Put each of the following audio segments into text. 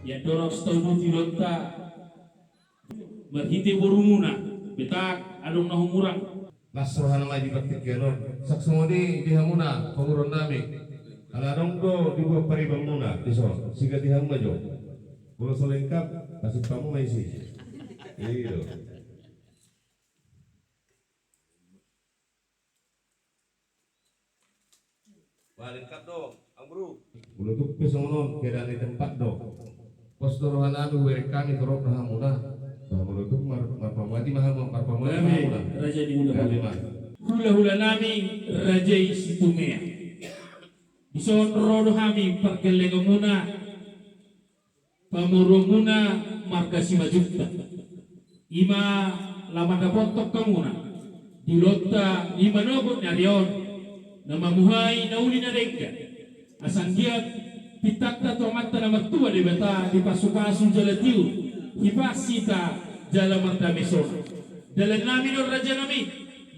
Ya dorok setaudu tilonta berhiti burumuna betak adong nahumurang. Nasrohan mai di bakti kelon saksumodi dihamuna penguron nami alarong do di buah paribamuna diso siga dihamuna jo bolo solengkap kasih kamu mai sih iyo Lengkap dong, Bro. bolo tuh pesonon kira di tempat do pos dorohan nami weri kami torok nahamuna nah bolo tuh marpamati marpamati mahamuna Raja di hula lima hula nami raja isitumea. Bison rodo kami pergelengamuna pamurumuna marga simajukta. Ima lamanda pontok kamuna dilota ima nogot nyarion nama muhai nauli na rengga asanggiat pitakta tomata na matua di bata di pasukasun jalatiu hipasita jala marta mesona dalam nami no raja nami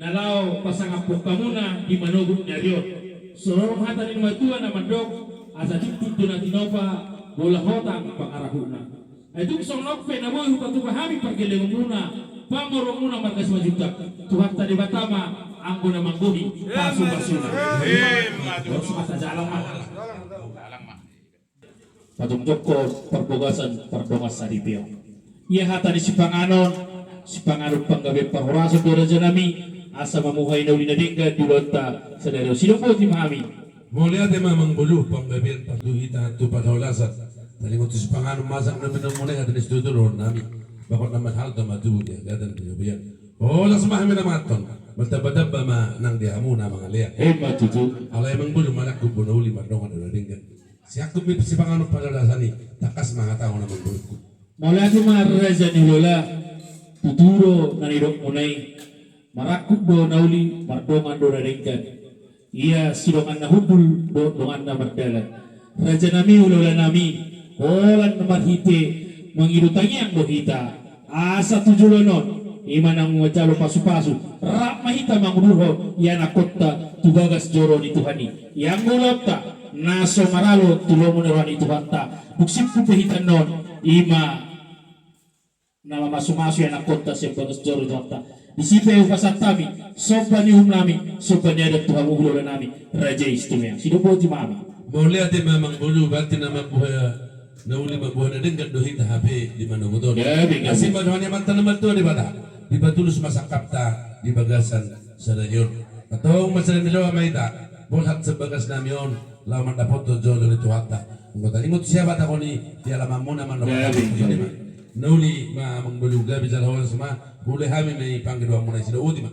nalau pasangapok kamuna di manogut nyarion sorong hata ni matua na mandok asa diktik na tinova bola hotang pangarahuna itu isong nokpe na boy hupatu pahami pergeleng muna pamoro muna markas majuta tuhan tadi batama anggo na mangguhi pasu basuna terus mata jalang mah patung joko perbogasan perdongas saripio ia hata di sipanganon panggabe pahuraso do raja nami asa mamuhay na ulinadingga di lonta sadero sinupo ti mahami Mulia de mamang bulu panggabian pagduhita tu padaulasat tali ngutus panganum masak na minumulay at istuturon nami bakot naman hal to madu dia gadan piyobiyan las mahami na maton magtabadaba ma nang dihamu na mga liyak matutu alay mang bulu malakub bunuli mardongan na ringgan siya kubi si panganum padalasani takas mga tao na mang bulu mulai ti raja ni lola tuturo na nirok munay marakub do nauli mardongan do ringgan iya sidongan na hubul do dongan na mardalan raja nami ulola nami olan marhite mengirutangi ang dohita asa tujulonon iman ang wajalo pasu-pasu rap mahita mangudurho yan akotta tugagas joro ni Tuhani yang mulapta naso maralo tulomo na ni Tuhanta buksip kupahitan non ima nama masu-masu yan akotta siya bagas joro ni Tuhanta disipa yung pasatami sopa ni humnami sopa ni adat Tuhan ugulola nami raja istimea sinupo ti mami Mulia de mamang bulu bati na mabuhay nauli mabuhay na dinggan dohita habi di manungudon kasi maduhan yaman tanaman to di bata di batulus masakapta di bagasan sa dayon atong masalan nila maita bulhat sa bagas namin laman dapat to jolo ni tuwata kung talingot siya bata ko ni di alamang mo naman nauli mamang bulu gabi sa lawan sama huli kami may panggilwa mo na sila uti ma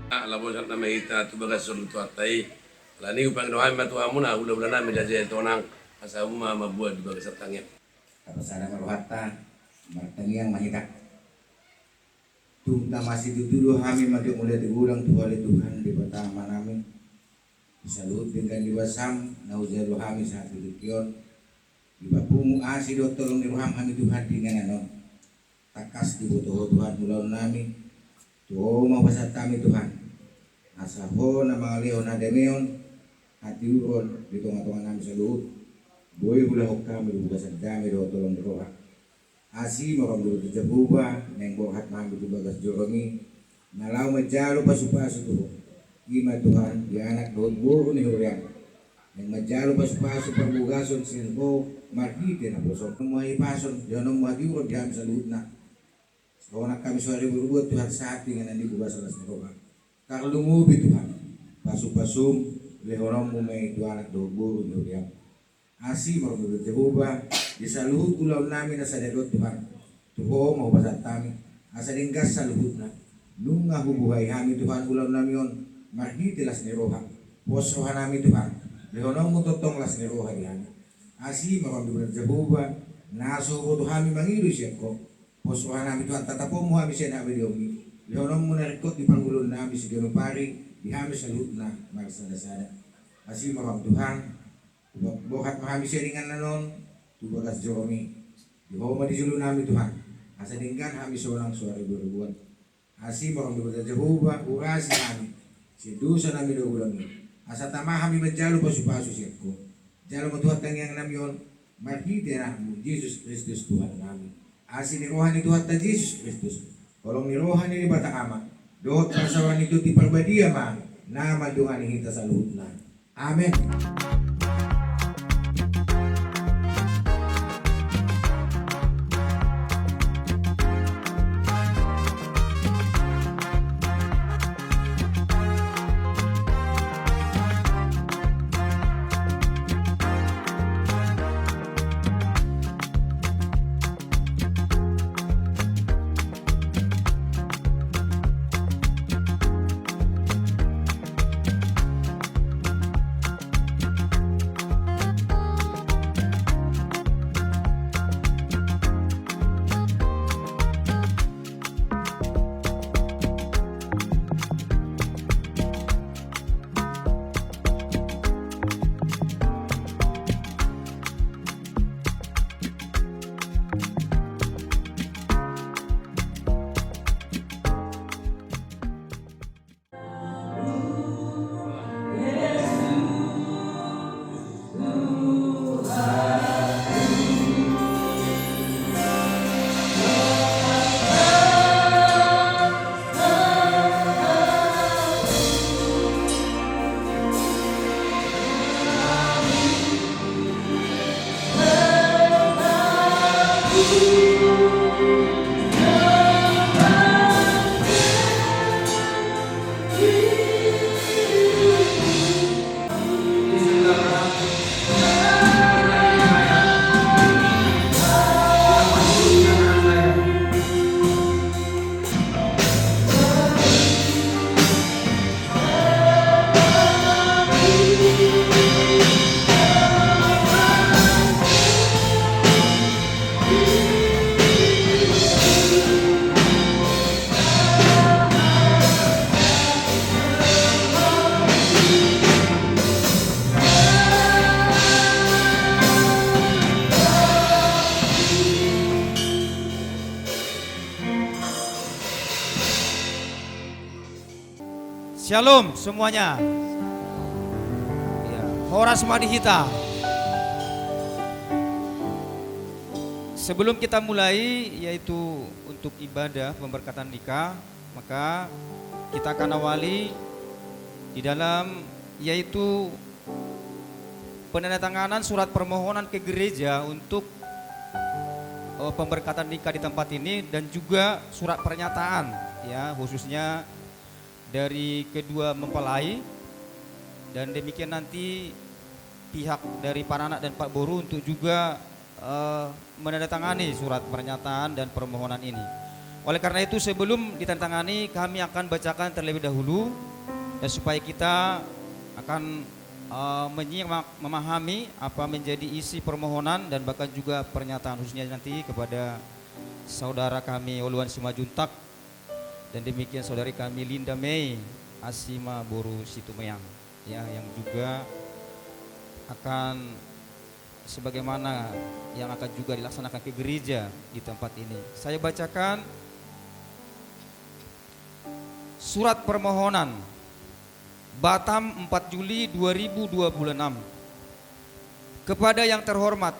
Alam sa na mahita tu bagas sul tu atai. Lani upang doa matu amuna ulah-ulah na menjadi tonang asa uma mabuat di bagas tangnya. Kapasada maruhata martangiang mahita. Tumta masih dituduh kami mati mulai diulang Tuhan di pertama namin. Salut dengan diwasam nauzalu kami saat dikion. Di bapumu asi do tolong diruham kami Tuhan dengan anon. Takas di butuh Tuhan mulaun nami. Tuh mau pasat kami Tuhan. Asaho na mga leon na demeon hati uron di tengah-tengah kami salut. Boy hulahok kami buka sadami do tolong diroha. Asi makam dulu terjabuba neng bohat mami di bagas joromi. Nalau majalo pasu-pasu tuh. Ima Tuhan di anak doon buru ni hurian. Neng majalo pasu-pasu perbugason sinbo marhiti na poson. Mga ipason yanong madiuro di kami salut na. Kawanak kami suari berbuat Tuhan saat dengan nandi buka salas niroha. Karlumubi Tuhan. Pasu-pasum lehonom mo may dua anak doon buru ni hurian. Asi marunod Jehova di sa luhut ulaw namin na sa darot Tuhan. Tuho mau pasat kami asa dinggas sa luhut na. Nung nga hubuhay kami Tuhan ulaw namin yon marhitilas ni Roha. Posrohan namin Tuhan. Lehonom mo totonglas ni Roha diyan. Asi marunod Jehova nasuko Tuhan mangilu siya ko. Posrohan namin Tuhan tatapo mo kami siya namin yomi. Lehonom mo narikot di panggulon namin si Ganupari di kami sa luhut na magsada-sada. Asi marunod Tuhan bokat mahami sharingan na nun tubagas Jomi di bawah madisulo namin Tuhan asa dinggan kami seorang suara berbuat asi marang dibaga Jehovah urasi kami si dosa namin ulangi asa tama kami majalo pasu-pasu siapko jalo matuhat yang namion marhiti na mo Jesus Kristus Tuhan namin asi ni rohan ni Tuhan ta Jesus Kristus kolong ni rohan ni bata ama dohot kasawan itu ti perbadia ma nama dungan hita sa luhut na amen. Shalom semuanya. Ya, Horas Madihita. Sebelum kita mulai yaitu untuk ibadah pemberkatan nikah, maka kita akan awali di dalam yaitu penandatanganan surat permohonan ke gereja untuk pemberkatan nikah di tempat ini dan juga surat pernyataan ya khususnya dari kedua mempelai dan demikian nanti pihak dari Pak Nanak dan Pak Boru untuk juga menandatangani surat pernyataan dan permohonan ini. Oleh karena itu sebelum ditandatangani kami akan bacakan terlebih dahulu dan supaya kita akan menyimak, memahami apa menjadi isi permohonan dan bahkan juga pernyataan khususnya nanti kepada saudara kami Oluan Simajuntak dan demikian saudari kami Linda May Asima Boru Situmayang, ya, yang juga akan sebagaimana yang akan juga dilaksanakan ke gereja di tempat ini. Saya bacakan surat permohonan Batam 4 Juli 2026 kepada yang terhormat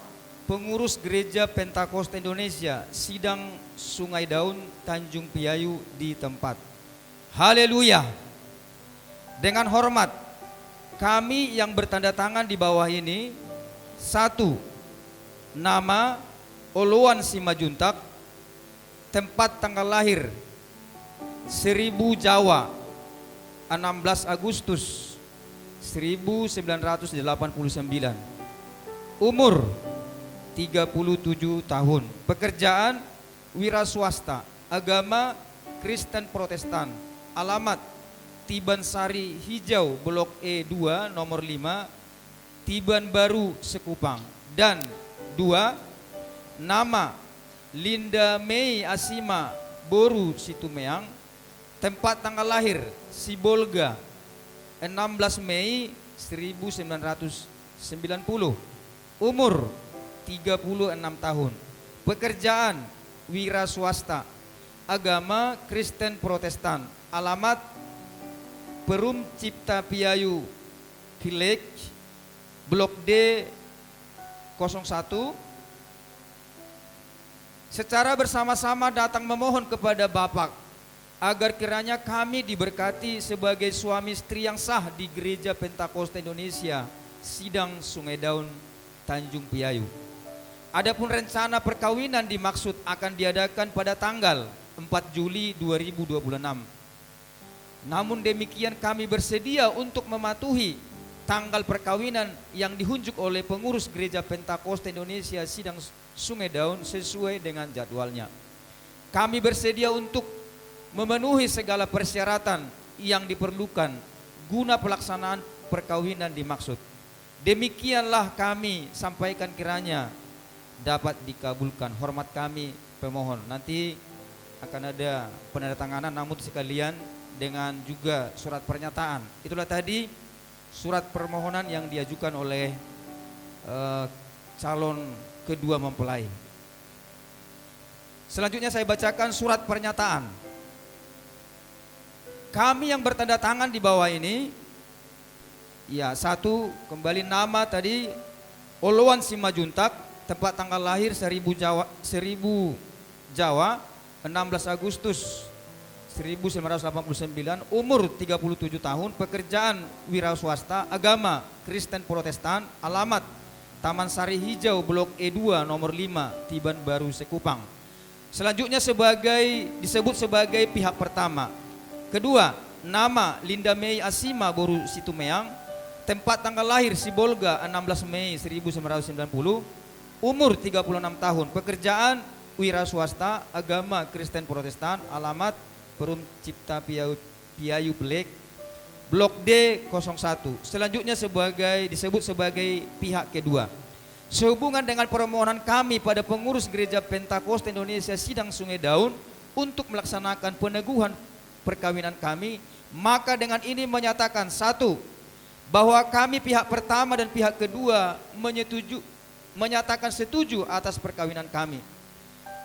pengurus Gereja Pentakosta Indonesia Sidang Sungai Daun Tanjung Piayu di tempat. Haleluya. Dengan hormat kami yang bertanda tangan di bawah ini: 1. Nama Oluan Simajuntak, tempat tanggal lahir 1000 Jawa 16 Agustus 1989, umur 37 tahun, pekerjaan wira swasta, agama Kristen Protestan, alamat Tiban Sari Hijau Blok E2 nomor 5 Tiban Baru Sekupang. Dan 2. Nama Linda May Asima Boru Situmayang, tempat tanggal lahir Sibolga 16 Mei 1990, umur 36 tahun, pekerjaan wira swasta, agama Kristen Protestan, alamat Perum Cipta Piayu Village Blok D 01. Secara bersama-sama datang memohon kepada Bapak agar kiranya kami diberkati sebagai suami istri yang sah di Gereja Pentakosta Indonesia Sidang Sungai Daun Tanjung Piayu. Adapun rencana perkawinan dimaksud akan diadakan pada tanggal 4 Juli 2026. Namun demikian kami bersedia untuk mematuhi tanggal perkawinan yang dihunjuk oleh pengurus Gereja Pentakosta Indonesia Sidang Sungai Daun sesuai dengan jadwalnya. Kami bersedia untuk memenuhi segala persyaratan yang diperlukan guna pelaksanaan perkawinan dimaksud. Demikianlah kami sampaikan, kiranya dapat dikabulkan. Hormat kami pemohon. Nanti akan ada penandatanganan namun sekalian dengan juga surat pernyataan. Itulah tadi surat permohonan yang diajukan oleh calon kedua mempelai. Selanjutnya saya bacakan surat pernyataan. Kami yang bertanda tangan di bawah ini, ya, 1. Kembali nama tadi Oluan Simajuntak, tempat tanggal lahir 1000 Jawa 16 Agustus 1989, umur 37 tahun, pekerjaan wira swasta, agama Kristen Protestan, alamat Taman Sari Hijau Blok E2 nomor 5 Tiban Baru Sekupang. Selanjutnya disebut sebagai pihak pertama. Kedua, nama Linda May Asima Boru Situmayang, tempat tanggal lahir Sibolga 16 Mei 1990, umur 36 tahun, pekerjaan wira swasta, agama Kristen Protestan, alamat Perum Cipta Piayu Blok D 01. Selanjutnya disebut sebagai pihak kedua. Sehubungan dengan permohonan kami pada pengurus Gereja Pentakosta Indonesia Sidang Sungai Daun untuk melaksanakan peneguhan perkawinan kami, maka dengan ini menyatakan: 1. Bahwa kami pihak pertama dan pihak kedua menyatakan setuju atas perkawinan kami.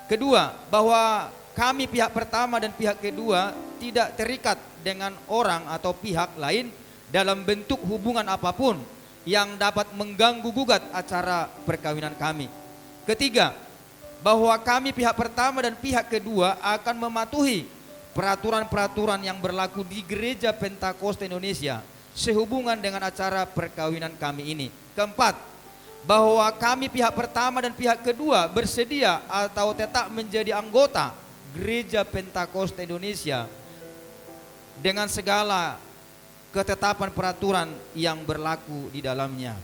Kedua, bahwa kami pihak pertama dan pihak kedua tidak terikat dengan orang atau pihak lain dalam bentuk hubungan apapun yang dapat mengganggu gugat acara perkawinan kami. Ketiga, bahwa kami pihak pertama dan pihak kedua akan mematuhi peraturan-peraturan yang berlaku di Gereja Pentakosta Indonesia sehubungan dengan acara perkawinan kami ini. Keempat, bahwa kami pihak pertama dan pihak kedua bersedia atau tetap menjadi anggota Gereja Pentakosta Indonesia dengan segala ketetapan peraturan yang berlaku di dalamnya.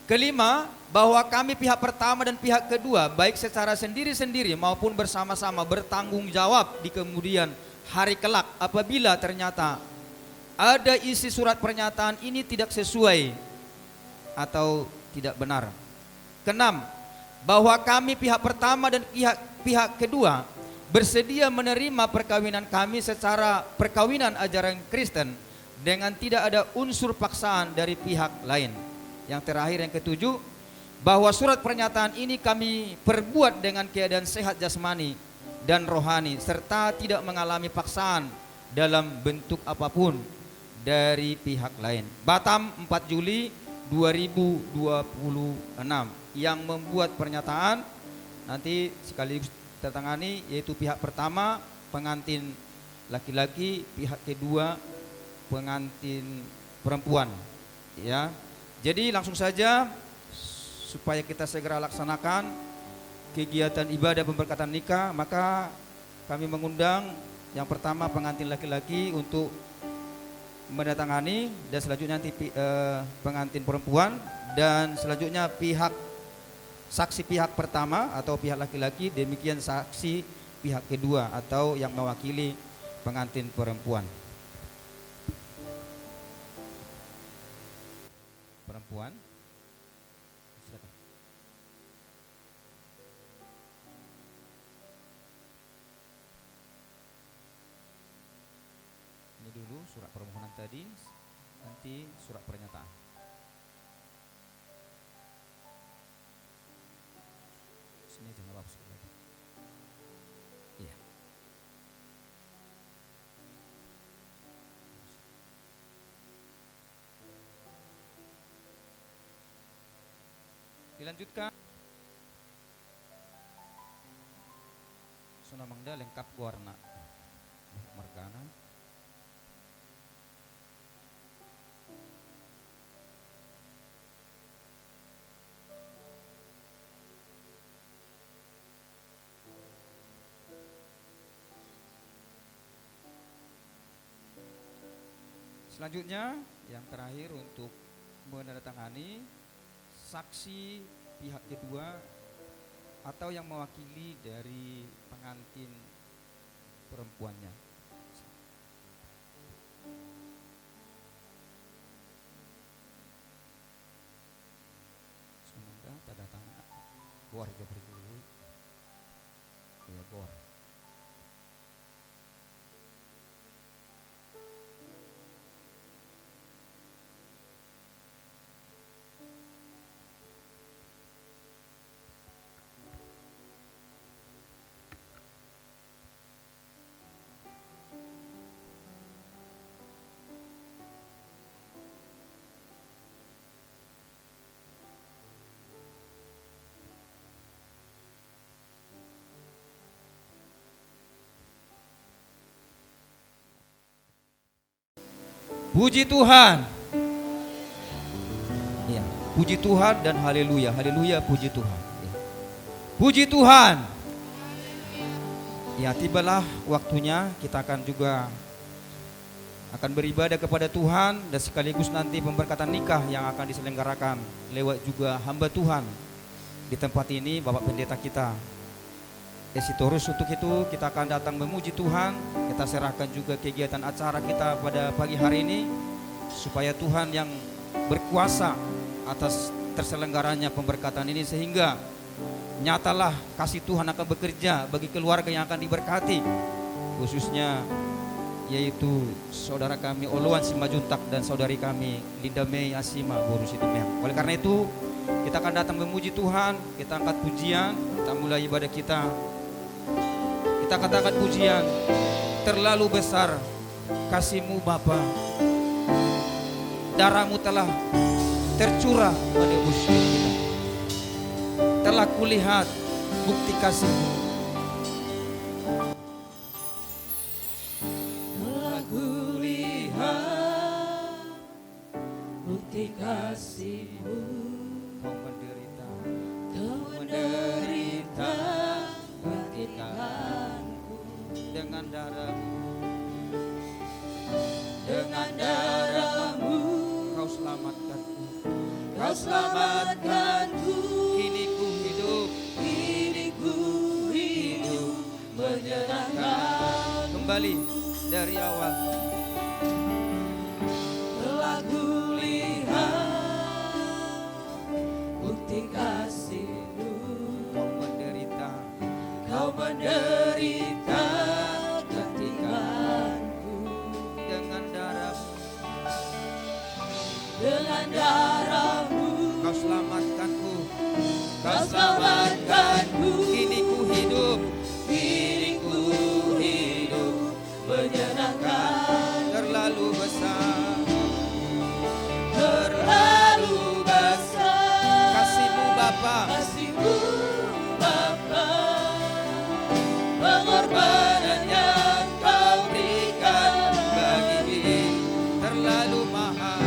Kelima, bahwa kami pihak pertama dan pihak kedua baik secara sendiri-sendiri maupun bersama-sama bertanggung jawab di kemudian hari kelak apabila ternyata ada isi surat pernyataan ini tidak sesuai atau tidak benar. Keenam, bahwa kami pihak pertama dan pihak kedua bersedia menerima perkawinan kami secara perkawinan ajaran Kristen dengan tidak ada unsur paksaan dari pihak lain. Yang terakhir, yang ketujuh, bahwa surat pernyataan ini kami perbuat dengan keadaan sehat jasmani dan rohani serta tidak mengalami paksaan dalam bentuk apapun dari pihak lain. Batam 4 Juli 2026. Yang membuat pernyataan nanti sekaligus tertangani yaitu pihak pertama pengantin laki-laki, pihak kedua pengantin perempuan, ya. Jadi langsung saja supaya kita segera laksanakan kegiatan ibadah pemberkatan nikah, maka kami mengundang yang pertama pengantin laki-laki untuk mendatangani, dan selanjutnya nanti pengantin perempuan, dan selanjutnya saksi pihak pertama atau pihak laki-laki, demikian saksi pihak kedua atau yang mewakili pengantin perempuan. Silakan. Ini dulu surat permohonan tadi, nanti surat pernyataan. Sini aja, nggak apa-apa, sekali lagi. Iya. Dilanjutkan. Sunamangda lengkap warna Margana. Selanjutnya yang terakhir untuk menandatangani saksi pihak kedua atau yang mewakili dari pengantin perempuannya. Semoga tanda tangan bor jabri dulu. Ya bor. Puji Tuhan. Ya, puji Tuhan dan haleluya. Haleluya, puji Tuhan. Ya. Puji Tuhan. Ya, tibalah waktunya kita akan juga akan beribadah kepada Tuhan, dan sekaligus nanti pemberkatan nikah yang akan diselenggarakan lewat juga hamba Tuhan di tempat ini, Bapak Pendeta kita Esitorus. Untuk itu kita akan datang memuji Tuhan. Kita serahkan juga kegiatan acara kita pada pagi hari ini, supaya Tuhan yang berkuasa atas terselenggaranya pemberkatan ini, sehingga nyatalah kasih Tuhan akan bekerja bagi keluarga yang akan diberkati, khususnya yaitu saudara kami Oloan Simajuntak dan saudari kami Linda Mei Asima Borus itu. Oleh karena itu kita akan datang memuji Tuhan, kita angkat pujian, kita mulai ibadah kita. Kita katakan pujian, terlalu besar kasih-Mu Bapa, darah-Mu telah tercurah menebus kita. Telah kulihat bukti kasih-Mu. Telah kulihat bukti kasih-Mu. Kau menderita, bangkitkanku dengan darah-Mu, dengan darah-Mu. Kau selamatkanku, Kau selamatkanku, kini ku hidup menyenangkan. kembali dari awal. Telah kulihat bukti kasih-Mu, Kau menderita Kau menderita gantikanku. dengan darah, Dengan darah-Mu Kau selamatkanku. Kau selamatkanku, Kini ku hidup menyenangkan. terlalu besar Terlalu besar kasih-Mu Bapa, kasih-Mu Bapa, pengorbanan yang Kau berikan bagi terlalu mahal.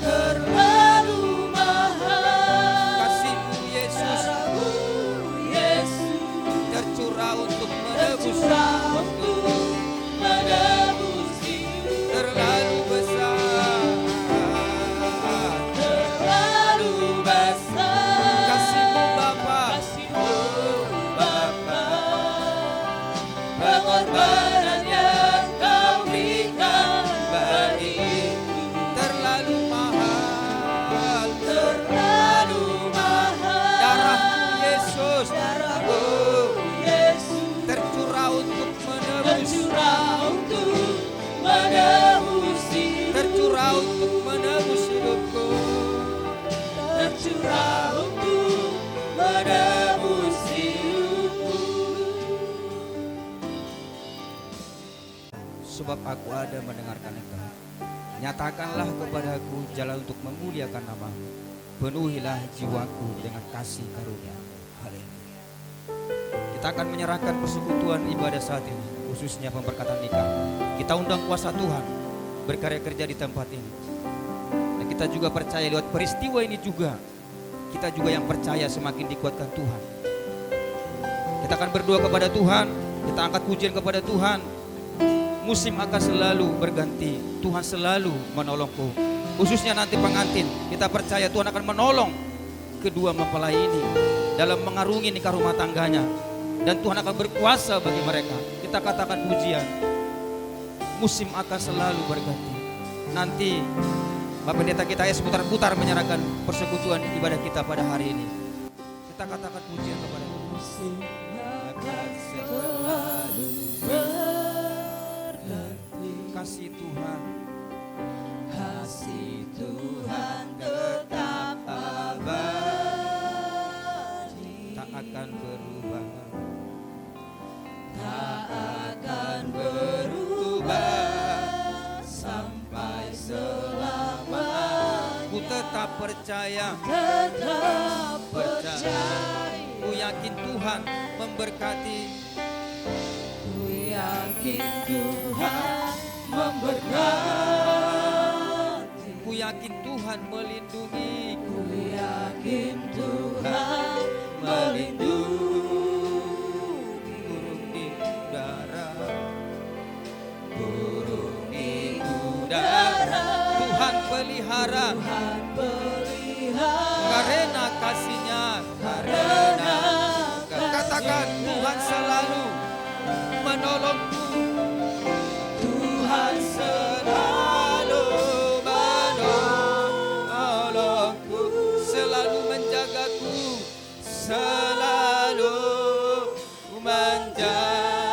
terlalu mahal. Kasih-Mu Yesus Darah-Mu Yesus tercurah untuk menebus tercurah untuk menebus hidup. terlalu besar. Terlalu besar Kasih-Mu Bapa, kasih-Mu Bapa, pengorbanan yang Kau berikan bagiku terlalu mahal. terlalu mahal. Darah-Mu Yesus Darah-Mu Yesus tercurah untuk menebus, tercurah untuk menebus hidup. tercurah untuk menebus hidupku. Tercurah untuk menebus hidupku. Sebab aku ada mendengarkan Engkau. Nyatakanlah kepadaku jalan untuk memuliakan nama-Mu. Penuhilah jiwaku dengan kasih karunia. Haleluya. Kita akan menyerahkan persekutuan ibadah saat ini, khususnya pemberkatan nikah. Kita undang kuasa Tuhan berkarya kerja di tempat ini. Dan kita juga percaya lewat peristiwa ini juga, kita juga yang percaya semakin dikuatkan Tuhan. Kita akan berdoa kepada Tuhan, kita angkat pujian kepada Tuhan. Musim akan selalu berganti, Tuhan selalu menolongku. Khususnya nanti pengantin, kita percaya Tuhan akan menolong kedua mempelai ini dalam mengarungi nikah rumah tangganya. Dan Tuhan akan berkuasa bagi mereka. Kita katakan pujian, musim akan selalu berganti. Nanti Bapak Pendeta kita seputar-putar menyerahkan persekutuan ibadah kita pada hari ini. Kita katakan pujian kepada Tuhan. Musim akan selalu berganti. Kasih Tuhan, Kasih Tuhan tetap abadi, tak akan berubah. tak akan berubah sampai selamanya. Ku tetap percaya, Tetap percaya, ku yakin Tuhan memberkati. ku yakin Tuhan memberkati. Ku yakin Tuhan melindungi. Ku yakin Tuhan melindungi. Burung di udara, Burung di udara Tuhan pelihara. Tuhan pelihara. Karena kasih-Nya, Karena katakan Tuhan selalu menolongku. Tuhan Selalu menolongku, selalu menjagaku, selalu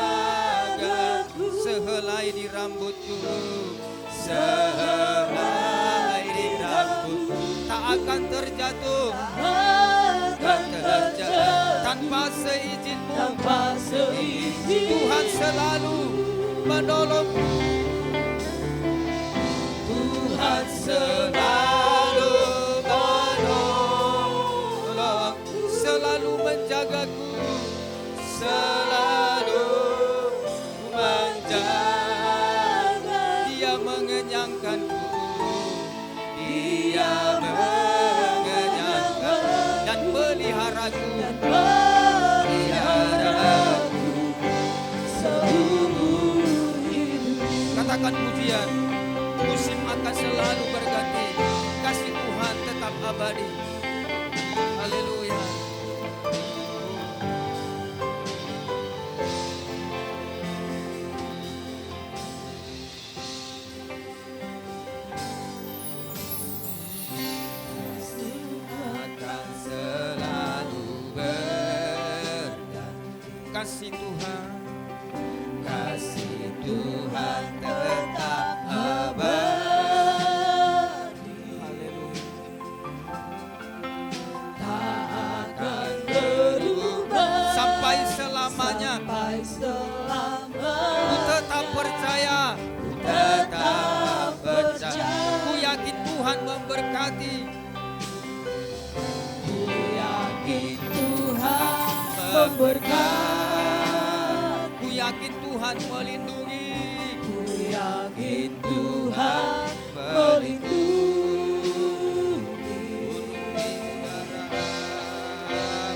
menjagaku. Sehelai di rambutku, sehelai di rambutku, tak akan terjatuh, akan terjatuh tanpa seizin-Mu. tanpa seizin. Tuhan selalu menolongku. Tuhan selalu menolongku, selalu menjagaku, selalu menjaga. Dia mengenyangkanku, Dia mengenyangkan dan peliharaku. peliharaku seumur hidup. Katakan pujian, musim akan selalu berganti, kasih Tuhan tetap tetap abadi. Haleluya. Akan selalu berganti. Kasih Tuhan, kasih Tuhan tetap abadi. Haleluya. Tak akan berubah Sampai selamanya. sampai selamanya. Ku tetap percaya, ku tetap percaya. Ku yakin Tuhan memberkati. Ku yakin Tuhan memberkati. Ku yakin Tuhan melindungi. Ku yakin Tuhan melindungi.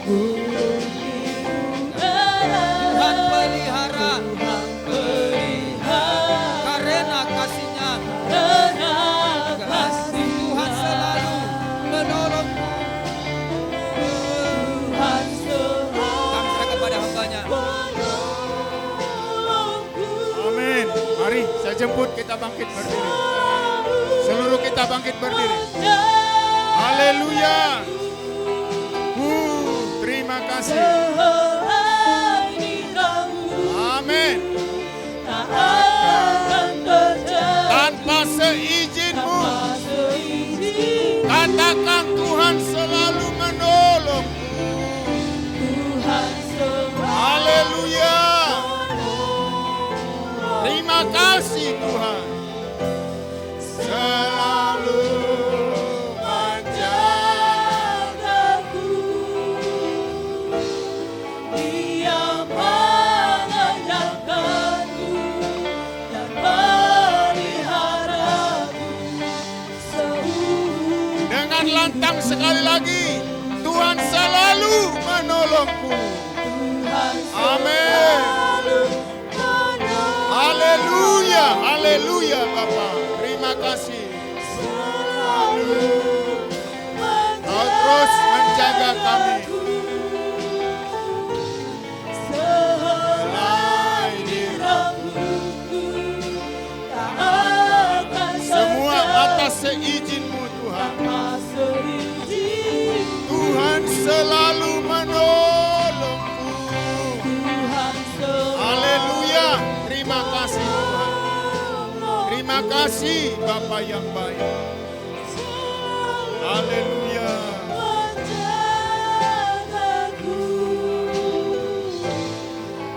Gunung di udara, Tuhan pelihara Tuhan pelihara. karena kasih-Nya. Karena Kasih Tuhan selalu menolongku. Tuhan selalu Kami serahkan kepada hamba-Nya. menolongku. Amin. Mari saya jemput kita bangkit berdiri. Seluruh kita bangkit berdiri. Haleluya. Terima kasih. Amin. Tanpa seizin-Mu, katakan Tuhan selalu menolongku. Haleluya. Terima kasih Tuhan. Selalu menjagaku, Dia mengenyangkanku dan meliharaku seumur. dengan lantang sekali lagi. Tuhan selalu menolongku. Tuhan Amin. selalu menolong, Haleluya. Haleluya Bapa. Terima kasih. selalu Kau terus menjaga kami. selai diramu, tak akan Semua segan atas seizin-Mu Tuhan. tanpa seizin. Tuhan selalu menolongku. Tuhan selalu Haleluya. Terima kasih Tuhan. Terima kasih Bapa yang baik. Haleluya. menjagaku,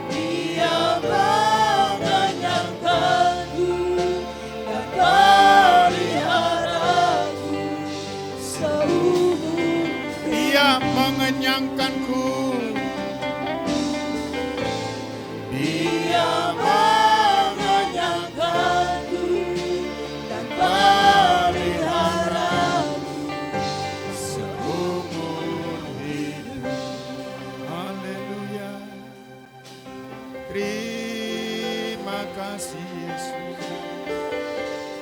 Dia mengenyangkanku dan meliharaku seumur. Dia mengenyangkanku. Dia mengenyangkanku dan meliharaku Seumur hidup. Haleluya. Terima kasih Yesus.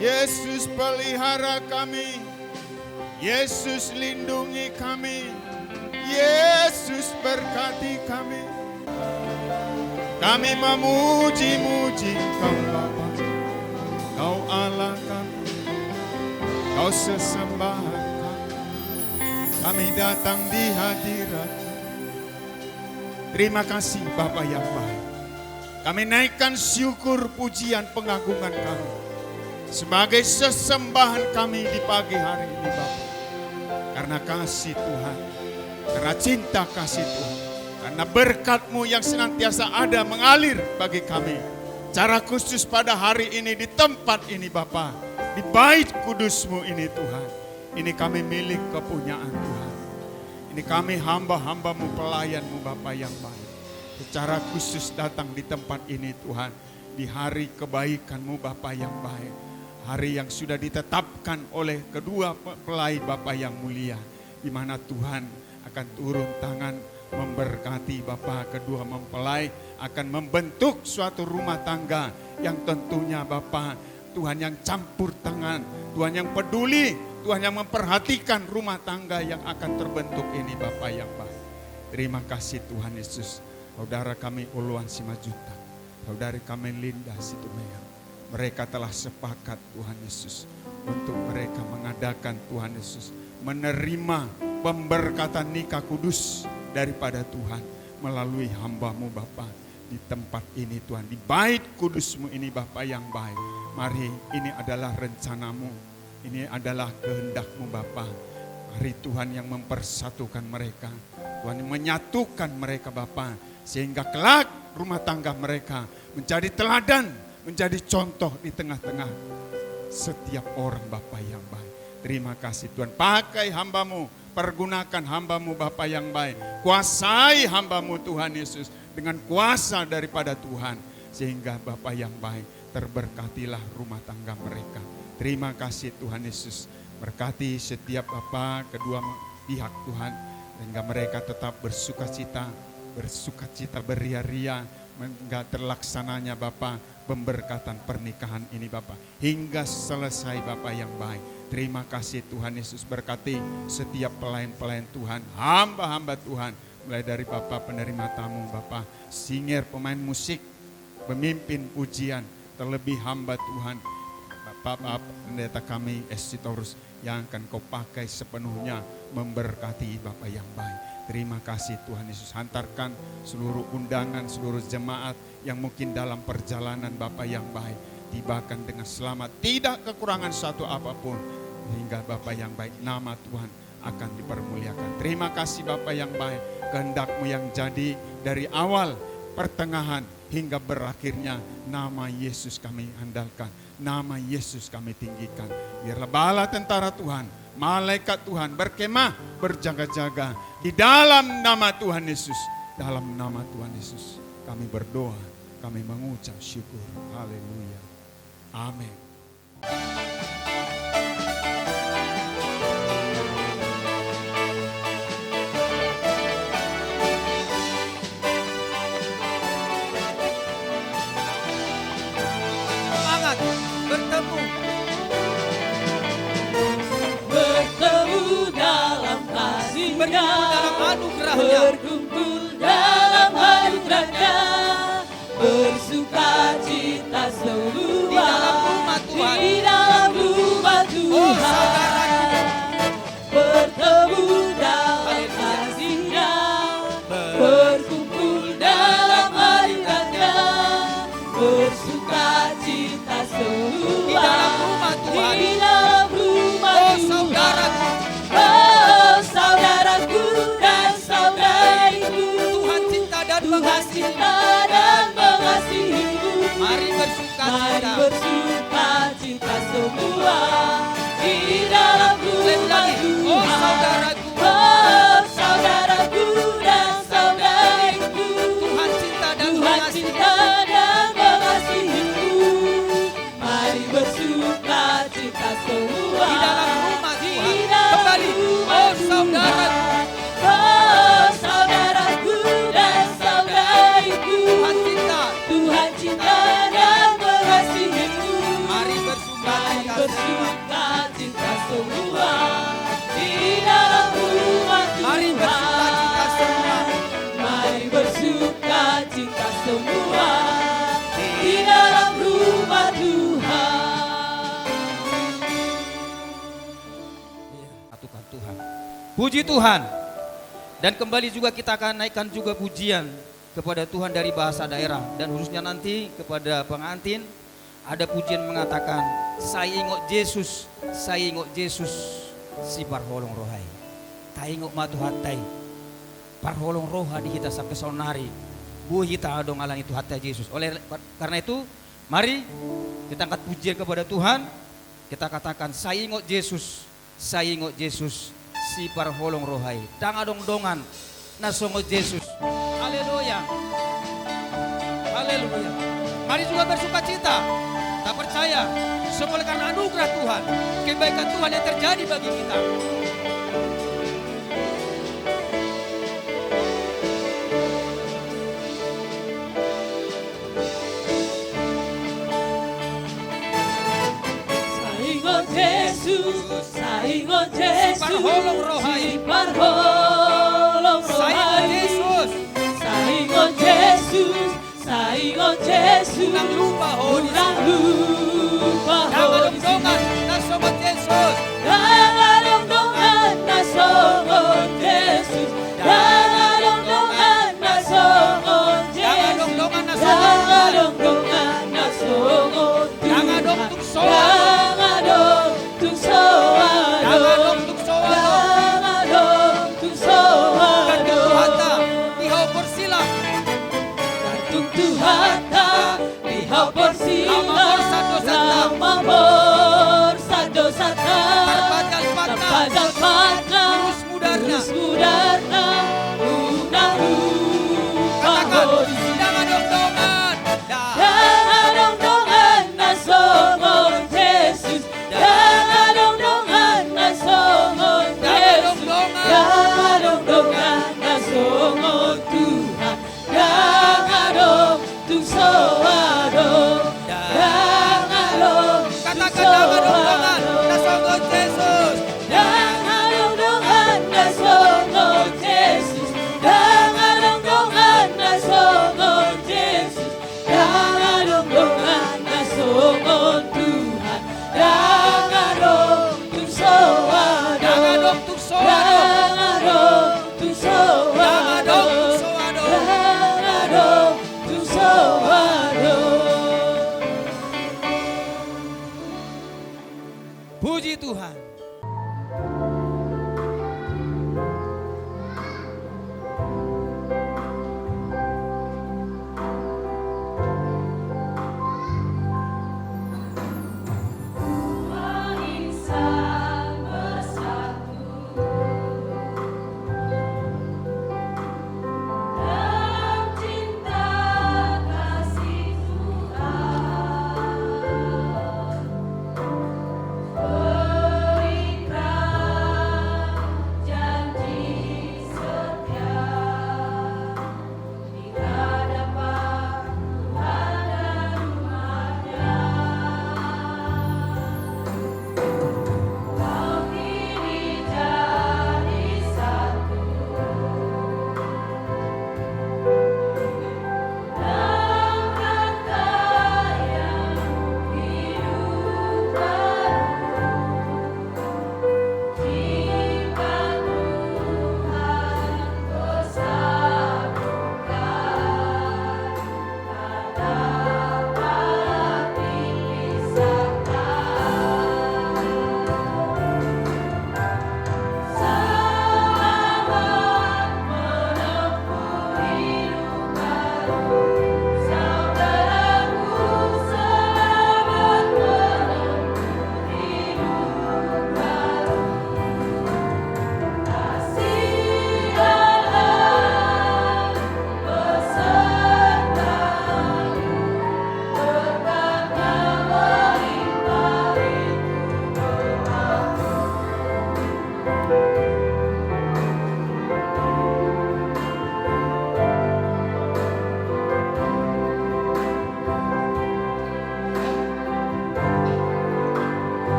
Yesus pelihara kami. Yesus lindungi kami. Yesus berkati kami. Kami memuji-muji Kau Bapa. Kau Allah kami. Kau sesembahan kami. Kami datang di hadirat. Terima kasih Bapa yang baik. Kami naikkan syukur, pujian, pengagungan kami sebagai sesembahan kami di pagi hari ini Bapa. Karena kasih Tuhan, karena cinta kasih Tuhan, karena berkat-Mu yang senantiasa ada mengalir bagi kami. Cara khusus pada hari ini di tempat ini Bapa, di bait kudus-Mu ini Tuhan. Ini kami milik kepunyaan Tuhan. Ini kami hamba-hamba-Mu, pelayan-Mu Bapa yang baik. Secara khusus datang di tempat ini Tuhan. Di hari kebaikan-Mu Bapa yang baik. Hari yang sudah ditetapkan oleh kedua pelai Bapa yang mulia. Di mana Tuhan akan turun tangan memberkati Bapa kedua mempelai. Akan membentuk suatu rumah tangga yang tentunya Bapa Tuhan yang campur tangan. Tuhan yang peduli Tuhan yang memperhatikan rumah tangga yang akan terbentuk ini Bapak yang baik. Terima kasih Tuhan Yesus. Saudara kami Uluan Simajutak, saudari kami Linda Situmea, mereka telah sepakat Tuhan Yesus untuk mereka mengadakan Tuhan Yesus, menerima pemberkatan nikah kudus daripada Tuhan melalui hamba-Mu Bapa di tempat ini Tuhan, di bait kudus-Mu ini Bapa yang baik. Mari, ini adalah rencana-Mu, ini adalah kehendak-Mu Bapa. Mari Tuhan yang mempersatukan mereka, Tuhan yang menyatukan mereka Bapa, sehingga kelak rumah tangga mereka menjadi teladan, menjadi contoh di tengah-tengah setiap orang Bapa yang baik. Terima kasih Tuhan, pakai hamba-Mu, pergunakan hamba-Mu Bapa yang baik. Kuasai hamba-Mu Tuhan Yesus dengan kuasa daripada Tuhan. Sehingga Bapa yang baik, terberkatilah rumah tangga mereka. Terima kasih Tuhan Yesus. Berkati setiap Bapa, kedua pihak Tuhan. Sehingga mereka tetap bersukacita beria-ria. Hingga terlaksananya Bapa pemberkatan pernikahan ini Bapa. Hingga selesai Bapa yang baik. Terima kasih Tuhan Yesus, berkati setiap pelayan-pelayan Tuhan, hamba-hamba Tuhan, mulai dari Bapak penerima tamu, Bapak singer, pemain musik, pemimpin pujian, terlebih hamba Tuhan, Bapak pendeta kami Esitorus yang akan Kau pakai sepenuhnya memberkati Bapak yang baik. Terima kasih Tuhan Yesus, hantarkan seluruh undangan, seluruh jemaat yang mungkin dalam perjalanan Bapak yang baik, tibakan dengan selamat, tidak kekurangan satu apapun, hingga Bapak yang baik, nama Tuhan akan dipermuliakan. Terima kasih Bapak yang baik, kehendak-Mu yang jadi dari awal, pertengahan, hingga berakhirnya, nama Yesus kami andalkan, nama Yesus kami tinggikan. Biarlah bala tentara Tuhan, malaikat Tuhan berkemah, berjaga-jaga di dalam nama Tuhan Yesus. Dalam nama Tuhan Yesus kami berdoa, kami mengucap syukur. Haleluya. Amin. Semangat bertemu. Bertemu dalam kasih-Nya, Dalam anugerahnya. berkumpul dalam anugerahnya, bersuka cita semua Di dalam rumah Tuhan. di dalam rumah Oh, Tuhan. Bertemu dalam kasih-Nya, berkumpul dalam anugerahnya, bersuka cita semua Di dalam rumah Tuhan. di dalam rumah Oh, Tuhan. saudaraku. Oh, saudaraku dan saudariku, Tuhan cinta dan Tuhan mengasihi. cinta dan mengasihimu. Mari bersuka Mari cita. bersuka cita semua di dalam rumah Tuhan. Oh, saudaraku. Oh, saudaraku dan saudariku, Tuhan cinta dan Tuhan mengasihi. cinta dan mengasihimu. Mari bersuka cita semua Di dalam rumah di Tuhan. dalam Kembali. rumah Oh, Tuhan. saudaraku. Oh, saudaraku dan saudariku, Tuhan cinta. Tuhan cinta dan mengasihimu. Mari bersuka Mari cita semua. bersuka cita semua di dalam rumah Tuhan. Mari bersuka cita semua. Mari bersuka cita semua di dalam rumah Tuhan. Satukan Tuhan. Puji Tuhan. Dan kembali juga kita akan naikkan juga pujian kepada Tuhan dari bahasa daerah. Dan khususnya nanti kepada pengantin ada pujian mengatakan, saya ingok Yesus, si parholong rohai. Ta ingok matu hatai, parholong roha di kita sampai sonari. Bu kita adong alang itu hatai Yesus. Oleh karena itu, mari kita angkat pujian kepada Tuhan. Kita katakan, saya ingok Yesus, si parholong rohai. Tang adong dongan, nasongo Yesus. Haleluya. Haleluya. Mari juga bersuka cita. Tak percaya, semua karena anugerah Tuhan, kebaikan Tuhan yang terjadi bagi kita. Saingot Yesus, saingon Yesus, Siparholong rohai. siparholong Saingon rohai. Yesus. Saingon Yesus, saingon Yesus, Unang lupa ho di unang lupa ho di Dangadongdongan na sobat Yesus. Dangadongdongan na songon Yesus, dangadongdongan na songon Yesus, Dangadongdongan na songon. dangadongdongan na songon Dangadong Tuhan. tuksoan. Dangadong tuksoan. Dangadong tuksoan. Dangadong tuksoan. Kadtuhata ihaw porsilang. Gantung Tuhata, lihaw porsilang, Lamamor sa dosata. lamamor sa dosata. Tarpadal patna. Tarpadal patna, Urus mudarna. urus mudarna, unang lupa Katakan, ho di sini. dangadongdongan. Dangadongdongan na songon Yesus, dangadongdongan na songon Yesus, dangadongdongan na songon Tuhan, dangadong tuksoado, dangadong Katakan dangadongdongan na sobat Yesus. dangadongdongan na songon Yesus, dangadongdongan na songon Yesus, dangadongdongan na songon Tuhan, dangadong tuksoado, Dangadong tuksoado. dangadong tuksoado, Dangadong tuksoado. dangadong tuksoado. Puji Tuhan. Insan bersatu dalam cinta kasih Tuhan, beri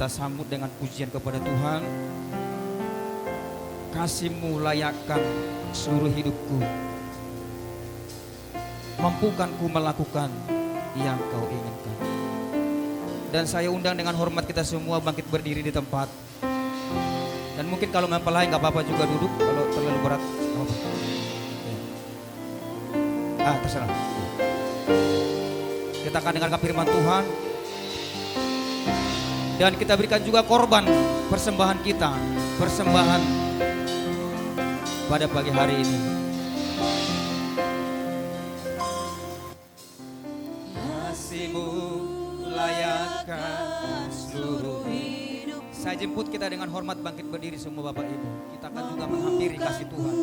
kita sambut dengan pujian kepada Tuhan. Kasih-Mu layakkan seluruh hidupku, mampukan ku melakukan yang Kau inginkan. Dan saya undang dengan hormat kita semua bangkit berdiri di tempat. Dan mungkin kalau mempelai nggak apa-apa juga duduk, kalau terlalu berat nggak apa-apa. Terserah. Kita akan dengarkan firman Tuhan. Dan kita berikan juga korban persembahan kita, persembahan pada pagi hari ini. Kasih-Mu layakkan seluruh hidup. Saya jemput kita dengan hormat bangkit berdiri semua Bapak Ibu. Kita akan juga menghampiri kasih Tuhan.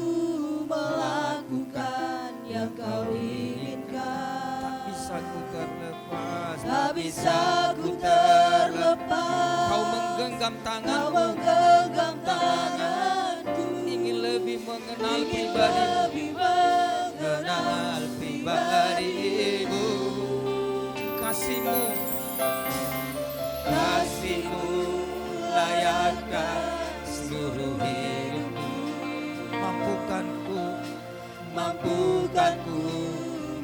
Melakukan yang Kau inginkan. Tak bisa ku terlepas, Tak bisa ku terlepas. Kau menggenggam Kau tanganku, menggenggam tanganku. ingin lebih mengenal Ingin pribadi-Mu, lebih mengenal pribadi-Mu. Kasih-Mu, kasih-Mu layakkan seluruh hidupku. Mampukanku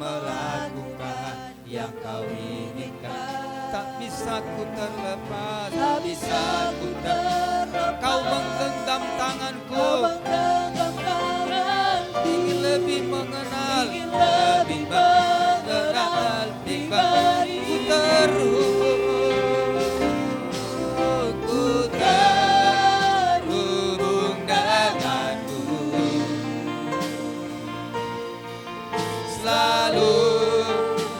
melakukan yang Kau inginkan. Tak bisa ku terlepas, Tak bisa ku terlepas. Kau menggenggam tanganku, Kau menggenggam tanganku. ingin lebih mengenal, Ingin lebih mengenal pribadi. Ku terhubung denganmu, selalu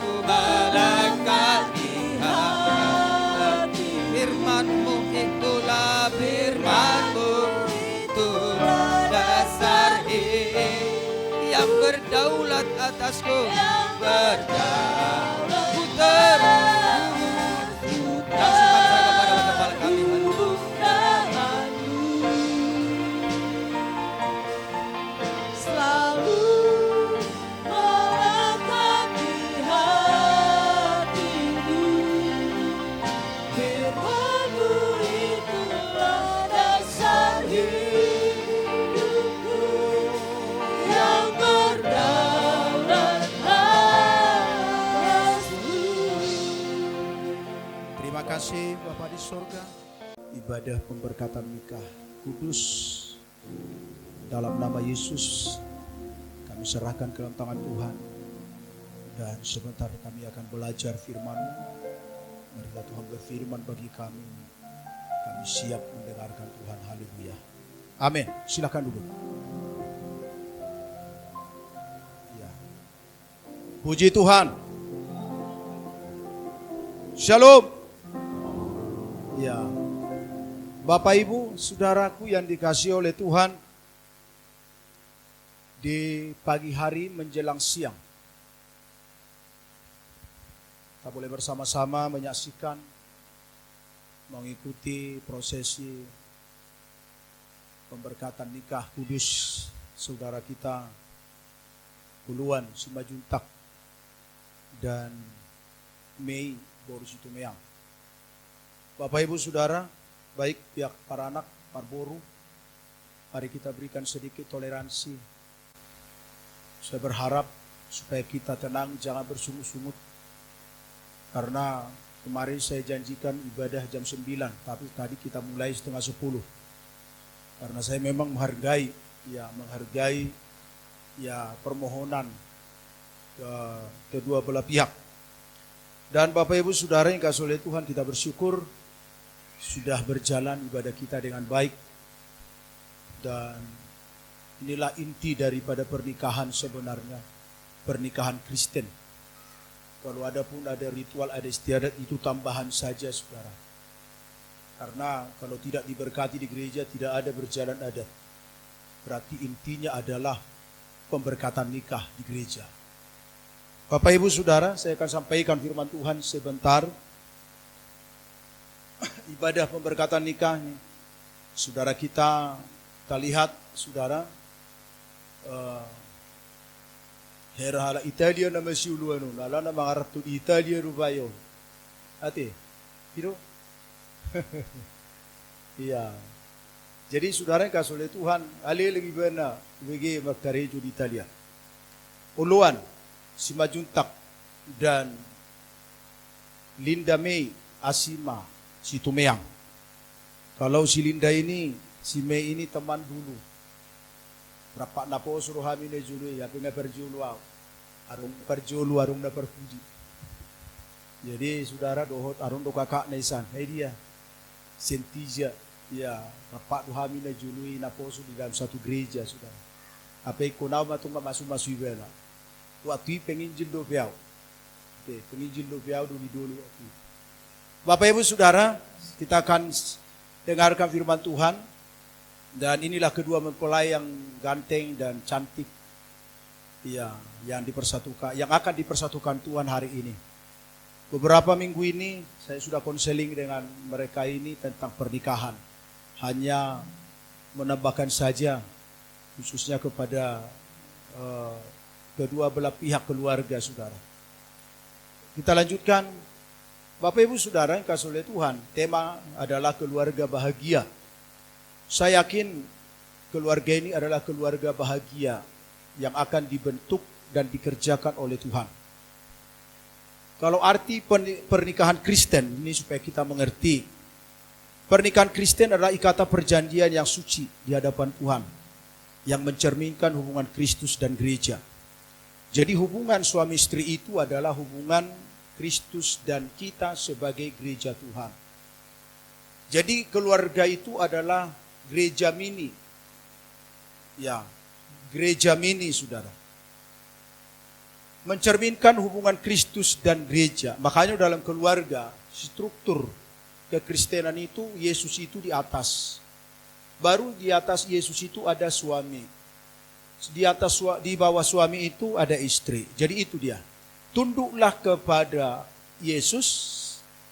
ku melangkahi hati. Firman-Mu itulah firman-Mu, itulah dasar hidup yang berdaulat atasku, berdaulat. Ku terhubung. Saksikan saya kepada kepala kami. Selalu melengkapi hatiku. Firman-Mu itulah dasar hidupku yang berdaulat atasku. Terima kasih Bapa di surga. Ibadah pemberkatan nikah kudus dalam nama Yesus kami serahkan ke dalam tangan Tuhan. Dan sebentar kami akan belajar firman-Mu. Marilah Tuhan berfirman bagi kami. Kami siap mendengarkan Tuhan. Haleluya. Amin. Silakan duduk. Ya. Puji Tuhan. Shalom. Ya. Bapak Ibu, saudaraku yang dikasihi oleh Tuhan, di pagi hari menjelang siang, kita boleh bersama-sama menyaksikan, mengikuti prosesi pemberkatan nikah kudus saudara kita Puluhan Simajuntak dan Mei Borusitumeyang. Bapak Ibu Saudara, baik pihak para anak Parboru, mari kita berikan sedikit toleransi. Saya berharap supaya kita tenang, jangan bersungut-sungut. Karena kemarin saya janjikan ibadah jam 9, tapi tadi kita mulai setengah 10. Karena saya memang menghargai permohonan kedua belah pihak. Dan Bapak Ibu Saudara yang kasih oleh Tuhan, kita bersyukur sudah berjalan ibadah kita dengan baik. Dan inilah inti daripada pernikahan sebenarnya, pernikahan Kristen. Kalau ada pun ada ritual, ada istiadat, itu tambahan saja saudara. Karena kalau tidak diberkati di gereja, tidak ada berjalan adat. Berarti intinya adalah pemberkatan nikah di gereja. Bapak Ibu Saudara, saya akan sampaikan firman Tuhan sebentar. Ibadah pemberkatan nikah ini, saudara kita lihat saudara, hera Italia na masiuluano, nala na mga rato Italia rubayo. Ate, piro? Iya. Jadi saudara yang kasih oleh Tuhan, ali lagi benar bagi makarejo di Italia. Uluan, si Majuntak dan Linda May Asima si Tumeang. Kalau si Linda ini, si May ini teman dulu. Berapa napo suruh kami na julu ya, pengen berjulu arung na perpuji. Jadi saudara dohot arung do kakak na isan, dia Sentija, ya rapat kami na julu napo di dalam satu gereja saudara. Apa ikunaw matong masuk ibela. Waktu penginjil do biao. Penginjil do biao dulu. Bapak Ibu Saudara, kita akan dengarkan firman Tuhan. Dan inilah kedua mempelai yang ganteng dan cantik, ya, yang dipersatukan, yang akan dipersatukan Tuhan hari ini. Beberapa minggu ini saya sudah konseling dengan mereka ini tentang pernikahan. Hanya menambahkan saja, khususnya kepada kedua belah pihak keluarga saudara. Kita lanjutkan, Bapak Ibu Saudara yang kasih oleh Tuhan, tema adalah keluarga bahagia. Saya yakin keluarga ini adalah keluarga bahagia yang akan dibentuk dan dikerjakan oleh Tuhan. Kalau arti pernikahan Kristen, ini supaya kita mengerti. Pernikahan Kristen adalah ikatan perjanjian yang suci di hadapan Tuhan, yang mencerminkan hubungan Kristus dan gereja. Jadi hubungan suami istri itu adalah hubungan Kristus dan kita sebagai gereja Tuhan. Jadi keluarga itu adalah gereja mini. Ya, gereja mini saudara. Mencerminkan hubungan Kristus dan gereja. Makanya dalam keluarga, struktur kekristenan itu, Yesus itu di atas. Baru di atas Yesus itu ada suami. Di bawah suami itu ada istri. Jadi itu dia. Tunduklah kepada Yesus,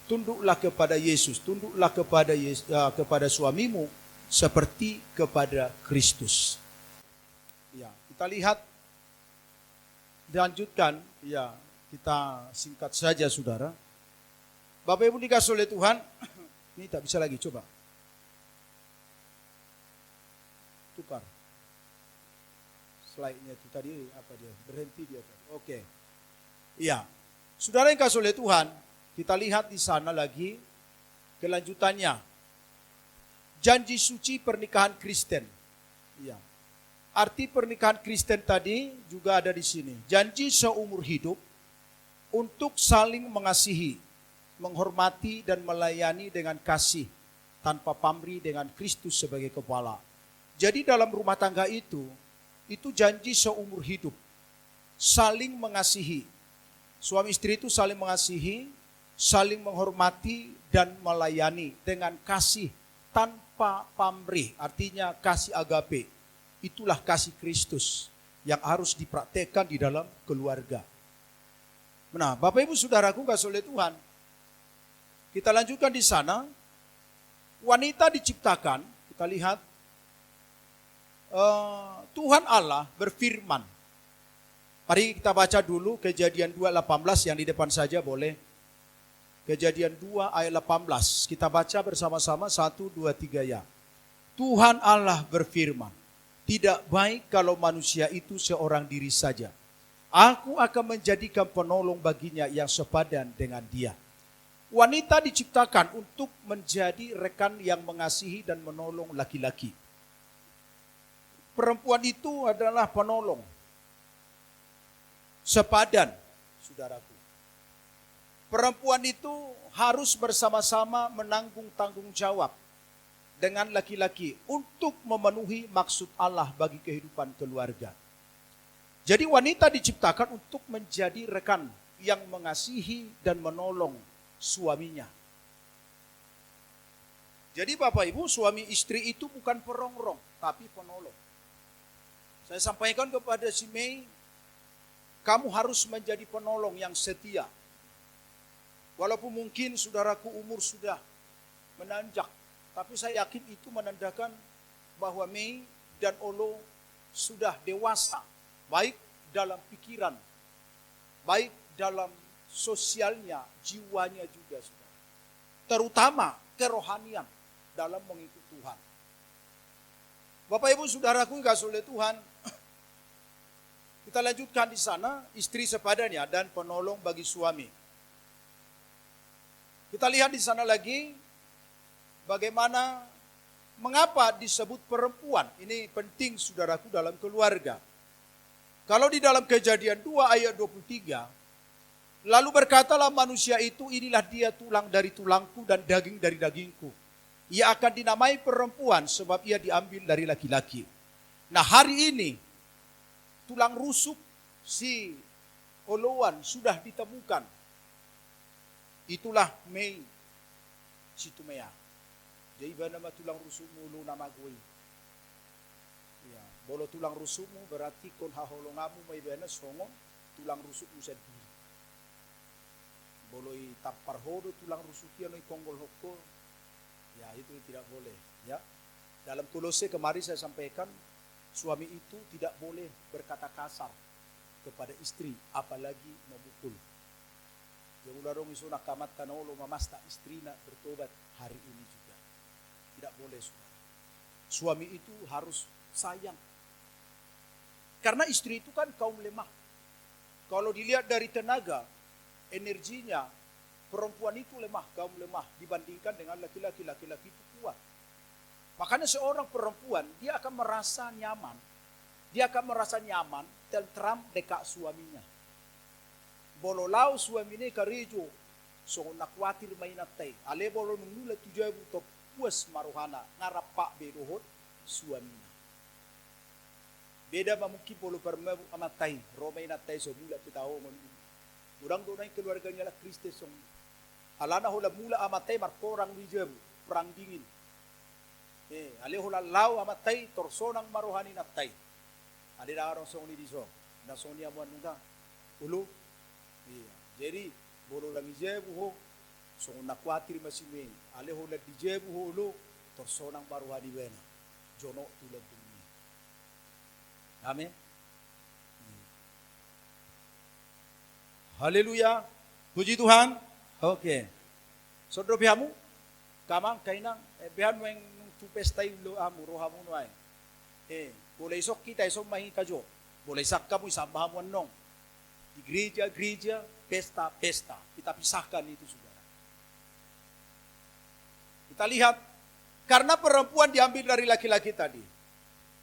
tunduklah kepada Yesus, tunduklah kepada suamimu seperti kepada Kristus. Ya, kita lihat, dilanjutkan, ya, kita singkat saja saudara. Bapak Ibu dikasih oleh Tuhan, ini tak bisa lagi, coba. Tukar. Slide-nya itu tadi apa dia? Berhenti dia. Oke. Iya. Saudara yang kasih oleh Tuhan, kita lihat di sana lagi kelanjutannya. Janji suci pernikahan Kristen. Ya. Arti pernikahan Kristen tadi juga ada di sini. Janji seumur hidup untuk saling mengasihi, menghormati dan melayani dengan kasih tanpa pamrih dengan Kristus sebagai kepala. Jadi dalam rumah tangga itu janji seumur hidup. Saling mengasihi. Suami istri itu saling mengasihi, saling menghormati dan melayani dengan kasih tanpa pamrih, artinya kasih agape. Itulah kasih Kristus yang harus dipraktekkan di dalam keluarga. Nah, Bapak Ibu Saudaraku kasih oleh Tuhan, kita lanjutkan di sana. Wanita diciptakan, kita lihat, Tuhan Allah berfirman. Mari kita baca dulu Kejadian 2:18 yang di depan saja boleh. Kejadian 2 ayat 18. Kita baca bersama-sama 1, 2, 3 ya. Tuhan Allah berfirman, tidak baik kalau manusia itu seorang diri saja. Aku akan menjadikan penolong baginya yang sepadan dengan dia. Wanita diciptakan untuk menjadi rekan yang mengasihi dan menolong laki-laki. Perempuan itu adalah penolong. Sepadan, saudaraku. Perempuan itu harus bersama-sama menanggung tanggung jawab dengan laki-laki untuk memenuhi maksud Allah bagi kehidupan keluarga. Jadi wanita diciptakan untuk menjadi rekan yang mengasihi dan menolong suaminya. Jadi Bapak Ibu, suami istri itu bukan perongrong, tapi penolong. Saya sampaikan kepada si Mei, kamu harus menjadi penolong yang setia. Walaupun mungkin saudaraku umur sudah menanjak, tapi saya yakin itu menandakan bahwa Mei dan Olo sudah dewasa, baik dalam pikiran, baik dalam sosialnya, jiwanya juga. Saudara. Terutama kerohanian dalam mengikut Tuhan. Bapak Ibu Saudaraku yang kasih oleh Tuhan, kita lanjutkan di sana, istri sepadanya dan penolong bagi suami. Kita lihat di sana lagi bagaimana mengapa disebut perempuan. Ini penting saudaraku dalam keluarga. Kalau di dalam Kejadian 2 ayat 23, lalu berkatalah manusia itu, inilah dia tulang dari tulangku dan daging dari dagingku. Ia akan dinamai perempuan sebab ia diambil dari laki-laki. Nah hari ini tulang rusuk si Oloan sudah ditemukan. Itulah Mei Situmea. Jadi nama tulang rusukmu lu nama gue. Ya, bolo tulang rusukmu berarti kon haholongamu may bena songon tulang rusukmu sendiri. Boloi tampar hodo tulang rusuknya no konggol hokol. Ya itu tidak boleh. Ya, dalam Kolose kemarin saya sampaikan suami itu tidak boleh berkata kasar kepada istri, apalagi memukul. Yang ularong isu nakamat kanolo mamasta istri nak bertobat hari ini juga. Tidak boleh saudara. Suami itu harus sayang. Karena istri itu kan kaum lemah. Kalau dilihat dari tenaga, energinya, perempuan itu lemah, kaum lemah dibandingkan dengan laki-laki. Laki-laki itu kuat. Makanya seorang perempuan, dia akan merasa nyaman. Dia akan merasa nyaman, tentram dekat suaminya. Bololau suamine karejo, so nakwatir mainatay. Ale bolo nungula tujuh buto puas maruhana, ngarapak berohot suamina. Beda mungkin bolo permebu amatay, romay natay so mula pitaho ngun. Murang doon ay keluarganya lah Kristus song. Alana hula mula amatay marporang wijab, perang dingin. Ale hula lau amatay torsonang maruhani natay. Ade na arong song ni diso. Na song ni amuan nunga. Ulo. Jadi bolo lang ijebu ho. Song nakwatir masime. Ale hula dijebu ho ulo torsonang maruhani wena. Jono tulad dunia. Amen. Haleluya. Puji Tuhan. Oke. Saudara bihamu, kamang kainang bihan mo yung tupestay lo amu rohamu no ay. Boleh isok kita isok mahi kajo. Boleh sak kamu isambah mo nong. Di gereja, pesta. Kita pisahkan itu saudara. Kita lihat karena perempuan diambil dari laki-laki tadi.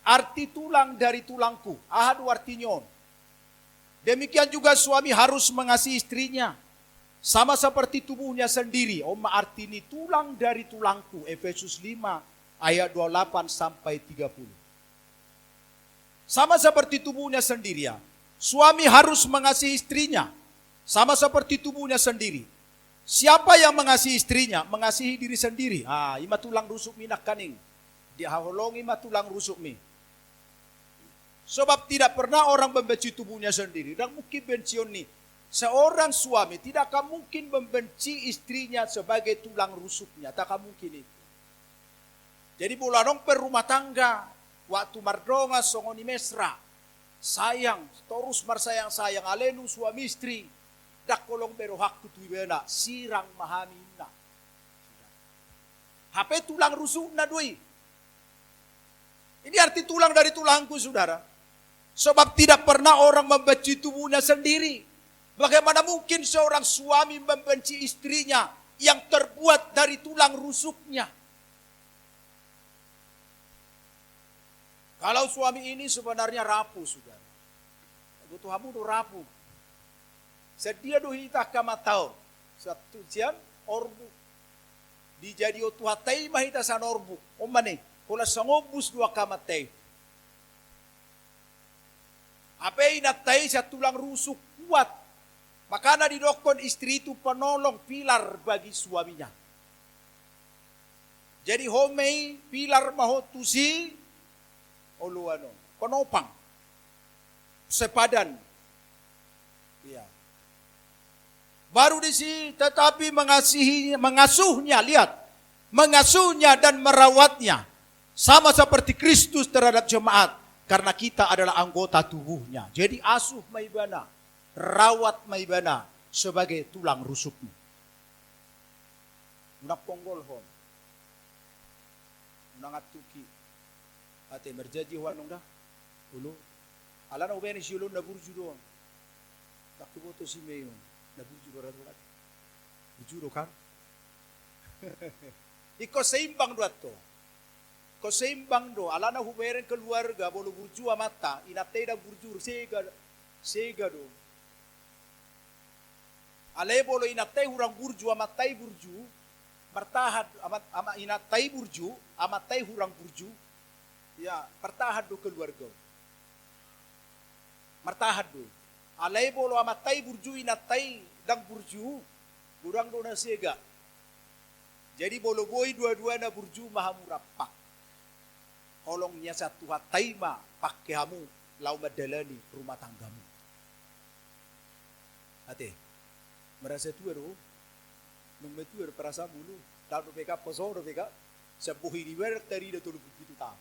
Arti tulang dari tulangku. Ahadu artinya. Demikian juga suami harus mengasihi istrinya. Sama seperti tubuhnya sendiri. Arti ini tulang dari tulangku. Efesus 5 ayat 28 sampai 30. Sama seperti tubuhnya sendiri ya. Suami harus mengasihi istrinya. Sama seperti tubuhnya sendiri. Siapa yang mengasihi istrinya? Mengasihi diri sendiri. Ima tulang rusuk minak kaning. Dia haholong ima tulang rusuk mi. Sebab tidak pernah orang membenci tubuhnya sendiri. Dan mungkin benci ini. Seorang suami tidak akan mungkin membenci istrinya sebagai tulang rusuknya. Tak akan mungkin itu. Jadi bulanong perumah tangga. Waktu mardonga songoni mesra. Sayang. Terus marsayang-sayang. Alenu suami istri. Dak kolong berohak tutuibena. Sirang mahamina. HP tulang rusuk na dui. Ini arti tulang dari tulangku saudara. Sebab tidak pernah orang membenci tubuhnya sendiri. Bagaimana mungkin seorang suami membenci istrinya yang terbuat dari tulang rusuknya? Kalau suami ini sebenarnya rapuh, saudara. Butuh hamu do rapuh. Sedia do hita kamatau. Satu jam orbu. Dijadi o tuhatay mahita sa orbu. O mane, kula sangobus dua kamatay. Apay natay sa tulang rusuk kuat. Makanya didokon istri itu penolong pilar bagi suaminya. Jadi homei pilar mahotusi oluano penopang sepadan. Ya. Baru di sini tetapi mengasuhnya, lihat. Mengasuhnya dan merawatnya sama seperti Kristus terhadap jemaat karena kita adalah anggota tubuhnya. Jadi asuh maibana. Rawat maibana sebagai tulang rusukmu. Nak ponggol hon. unangat tuki ate merjaji wanong dah ulo alana ubeni si ulo na burju doang tak boto si meyon na burju doang burju do kan iko seimbang do ato ko seimbang do alana huberen keluarga bolo burju amata inate da burju sega do ale bolo inate hurang burju amatai burju bertahan ama inatai burju amatai hurang burju ya bertahan do keluarga martahan do ale bolo amatai burju inatai dang burju hurang do na sega jadi bolo boy dua-dua na burju mahamurapak holongnya satu hatai ma pakai hamu lau madalani rumah tanggamu ate merasa tua do nung metua perasa bulu lau do peka posong do peka sebuhi diwer teri do tulu begitu tang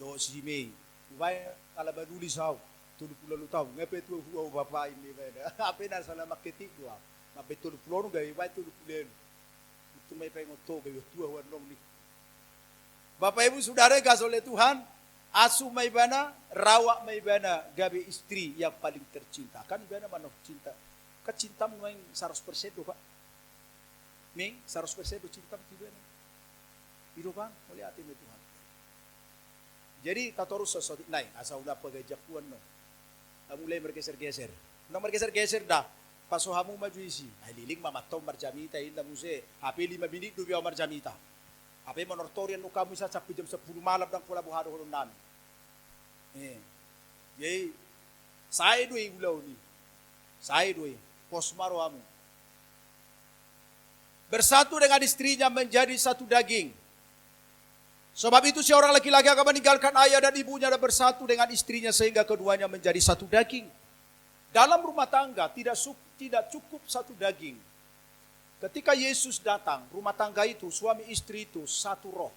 do si mei vai kala baduli sau tulu pula lu tau ngape tu huau bapa ini beda apa na salah marketing do ngape tulu pula no gai vai tulu pula itu mai pengen to be tua wanong ni Bapak Ibu Saudara kasih oleh Tuhan, asuh mai bana, rawak mai bana, gabe istri yang paling tercinta. Kan bana mana cinta? Kecinta main 100% do Pak. Ming 100% do cinta tiba ni. Itu kan oleh hati Tuhan. Jadi tatorus sesuatu naik, asal udah pegajak kuan no. Mulai bergeser-geser. Nak bergeser-geser dah. Pasohamu maju isi. Ai liling mama tom marjamita inda muse. HP 5 minit do biar marjamita. Apa yang menortorian nu kamu bisa sampai jam 10 malam dan pula buhado holong nami. Jadi saya dua bulau ni, saya dua pos maruamu bersatu dengan istrinya menjadi satu daging. Sebab itu seorang laki-laki akan meninggalkan ayah dan ibunya dan bersatu dengan istrinya sehingga keduanya menjadi satu daging. Dalam rumah tangga tidak cukup satu daging. Ketika Yesus datang, rumah tangga itu, suami istri itu satu roh,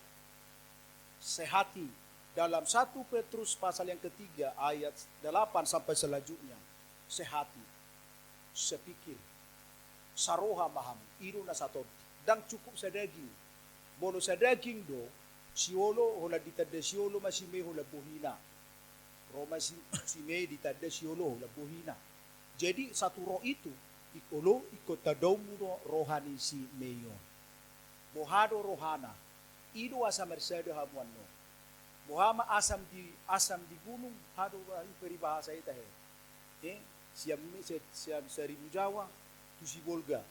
sehati. Dalam 1 Petrus pasal yang ketiga ayat 8 sampai selanjutnya, sehati, sepikir, saroha maham, iruna satu, dan cukup sedaging. Bolo sedaging do, siolo hola ditanda siolo masih me hola bohina, Roma si me ditanda siolo hola bohina. Jadi satu roh itu ikolo ikut tadomu rohani si meyon. Bohado rohana. Ido asam bersada hamuan no. Bohama asam di gunung hado peribahasa ita he. Siam seribu Jawa, tu si Volga.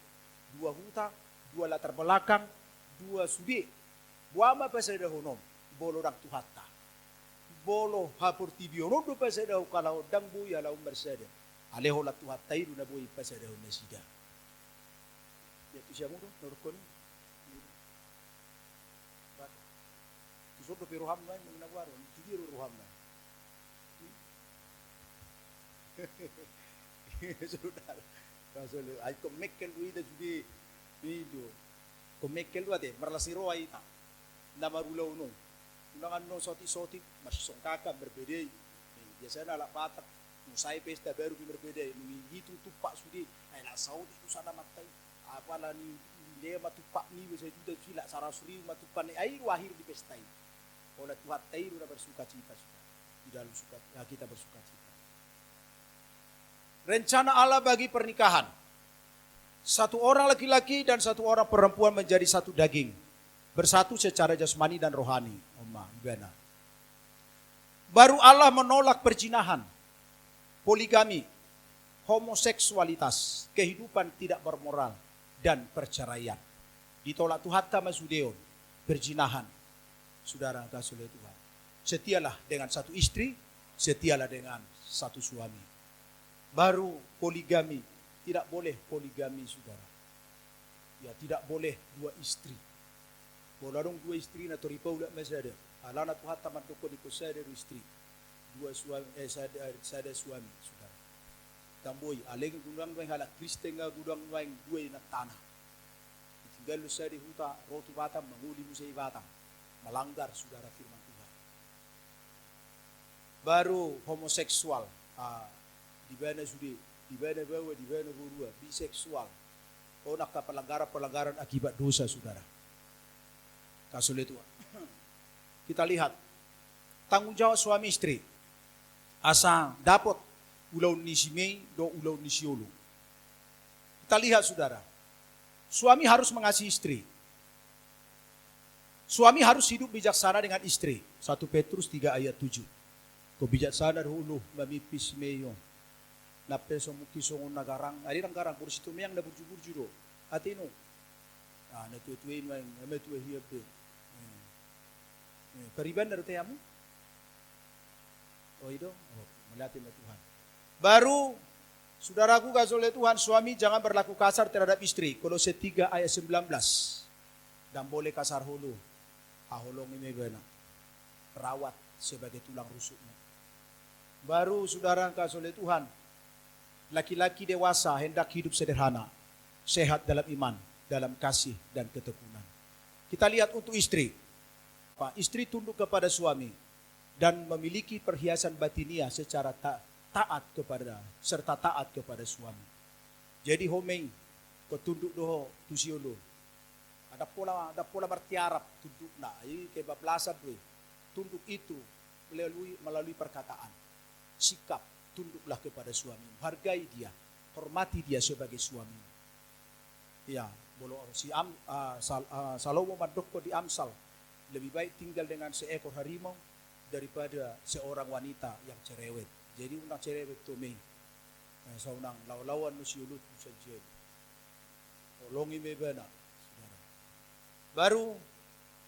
2 huta, 2 latar belakang, 2 sudi. Bohama pasada honom, bolo rak tuhata. Bolo hapur tibiono do pasada kalau dang buya la bersada. Aleho la tuhat tairu na boy pasada na sida. Ya tu siya mo do norkon. Ba. Tu so do piroham na mo nagwaro, tigi roham na. Saudara. Kasole ay ko mekkel uida judi video. Ko mekkel wate marlasiro ay ta. Na marulaw no. Unangan no soti-soti masong kakak berbeda. Biasanya ala patak musai pesta baru berbeda ini itu tupak sudi ai la saudi itu sana matai apalah ni dia matupak ni bisa juga sila sarasuri matupan ai wahir di pesta ini oleh Tuhan tai udah bersuka cita di dalam suka ya kita bersuka cita. Rencana Allah bagi pernikahan, satu orang laki-laki dan satu orang perempuan menjadi satu daging, bersatu secara jasmani dan rohani. Benar. Baru Allah menolak perzinahan, poligami, homoseksualitas, kehidupan tidak bermoral, dan perceraian. Ditolak Tuhan sama Sudeon, perzinahan. Saudara kasih oleh Tuhan. Setialah dengan satu istri, setialah dengan satu suami. Baru poligami, tidak boleh poligami saudara. Ya tidak boleh 2 istri. Boleh dong 2 istri na toripa ulat masih ada. Alana Tuhan taman toko di kusada istri. 2 suami, sada suami saudara. Tamboi, aleng gudang wang halak Kristen nga gudang wang 2 na tanah. Tinggal lu sa di huta, rotu batang, manguli mo sa ibatang. Melanggar saudara firman Tuhan. Baru homoseksual, di mana sudi, di mana bawa, di mana burua, biseksual. O nakapelanggaran-pelanggaran akibat dosa saudara. kasih Tuhan. Kita lihat tanggung jawab suami istri. Asa dapat ulau ni si Mei do ulau ni si Olu. Kita lihat saudara, suami harus mengasihi istri. Suami harus hidup bijaksana dengan istri. 1 Petrus 3 ayat 7. Kau bijaksana dahulu mamipis meyo. Napeso mukisongon nagarang. Adi nang garang kursi tu meyang na burju-burju do. Atino. Ah na tuwe no ang tuwe hiya be. Pariban na tayamu. Oh itu, melihatin Tuhan. Baru saudaraku kasih oleh Tuhan, suami jangan berlaku kasar terhadap istri. Kolose 3 ayat 19. Dan boleh kasar hulu. Aholong ini benar. Rawat sebagai tulang rusuknya. Baru saudara kasih oleh Tuhan, laki-laki dewasa hendak hidup sederhana, sehat dalam iman, dalam kasih dan ketekunan. Kita lihat untuk istri. Pak, istri tunduk kepada suami dan memiliki perhiasan batinia secara taat kepada serta taat kepada suami. Jadi homeng kau tunduk doho tusiolo. Ada pola bertiarap tunduk na. Ini kebablasan tuh. Tunduk itu melalui perkataan. Sikap tunduklah kepada suami. Hargai dia, hormati dia sebagai suami. Ya, bolo si Salomo Madoko di Amsal, lebih baik tinggal dengan seekor harimau daripada seorang wanita yang cerewet. Jadi unang cerewet to me. Sa unang lawan nusiulut sa jeb. Tolongi me bana. Baru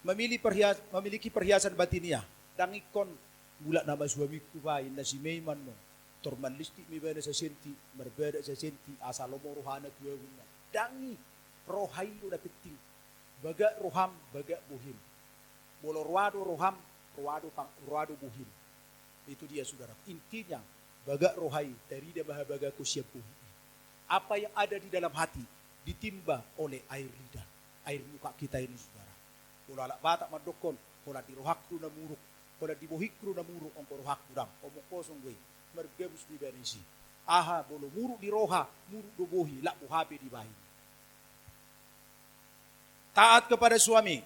memiliki perhiasan batinia. Dangikon bulat nama suamiku bain na si Meiman mo. Torman listi mi bana sa senti, berbeda sa senti asal mo rohana tuwa wina. Dangi rohai udah penting. Baga roham, baga buhim. Bolo ruado roham, ruado buhim. Itu dia saudara. Intinya baga rohai dari dia bahabaga kusiap buhim. Apa yang ada di dalam hati ditimba oleh air lidah. Air muka kita ini saudara. Kalau alak batak madokon, kalau di rohakku na muruk, kalau di bohikku na muruk, ongko rohakku dang, omong kosong gue, mergebus di benisi. Aha, bolo muruk di roha, muruk do bohi, lak buhape di bahin. Taat kepada suami,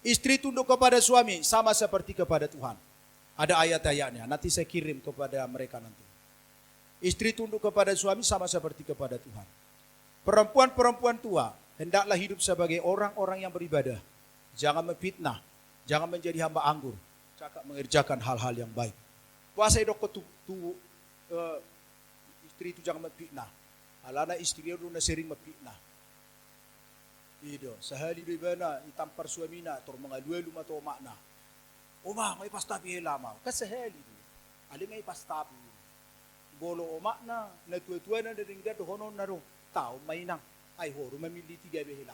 istri tunduk kepada suami, sama seperti kepada Tuhan. Ada ayat-ayatnya, nanti saya kirim kepada mereka nanti. Istri tunduk kepada suami sama seperti kepada Tuhan. Perempuan-perempuan tua, hendaklah hidup sebagai orang-orang yang beribadah. Jangan memfitnah, jangan menjadi hamba anggur. Cakap mengerjakan hal-hal yang baik. Puasa dok istri itu jangan memfitnah. Alana istri itu sering memfitnah. Itu sehari bibana itampar suamina tor mengaluelu mato makna. Oma may pastapi lama. Kasehali itu. Ali may pastapi. Bolo makna na tuwa-tuwa na dingga do honon na ro. Tao may nang ay horo mamili 3 behela.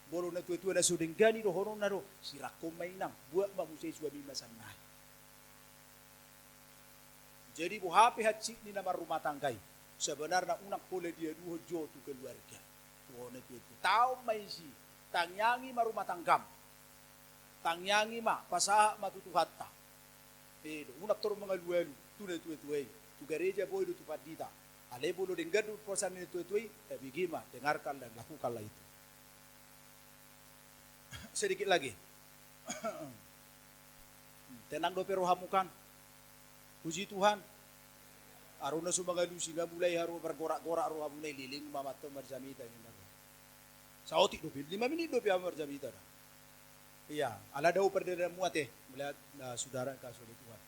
Bolo na tuwa-tuwa na sudinggani do honon na ro. Sirako may nang buat mamusay suami masanay. Jadi buhapi hacik ni nama rumah tanggai. Sebenarnya unak boleh dia duho jo tu keluarga. Tuone tu tahu mai si tangyangi marumah tanggam. Tangyangi ma pasaha matutu hatta. Pero unak toro mengaluelu tune tuwe. Tu gereja boy tu padita. Ale bolo dengar du posan ni tuwe bigima dengarkan dan lakukanlah itu. Sedikit lagi. Tenang do pero hamukan. Puji Tuhan. Aruna sumangalu singa mulai haru bergorak-gorak roh mulai liling mamato marjamita ini. Sautik do 5 menit do pia marjamita. Iya, ala daw perdana muate melihat saudara kasih Tuhan.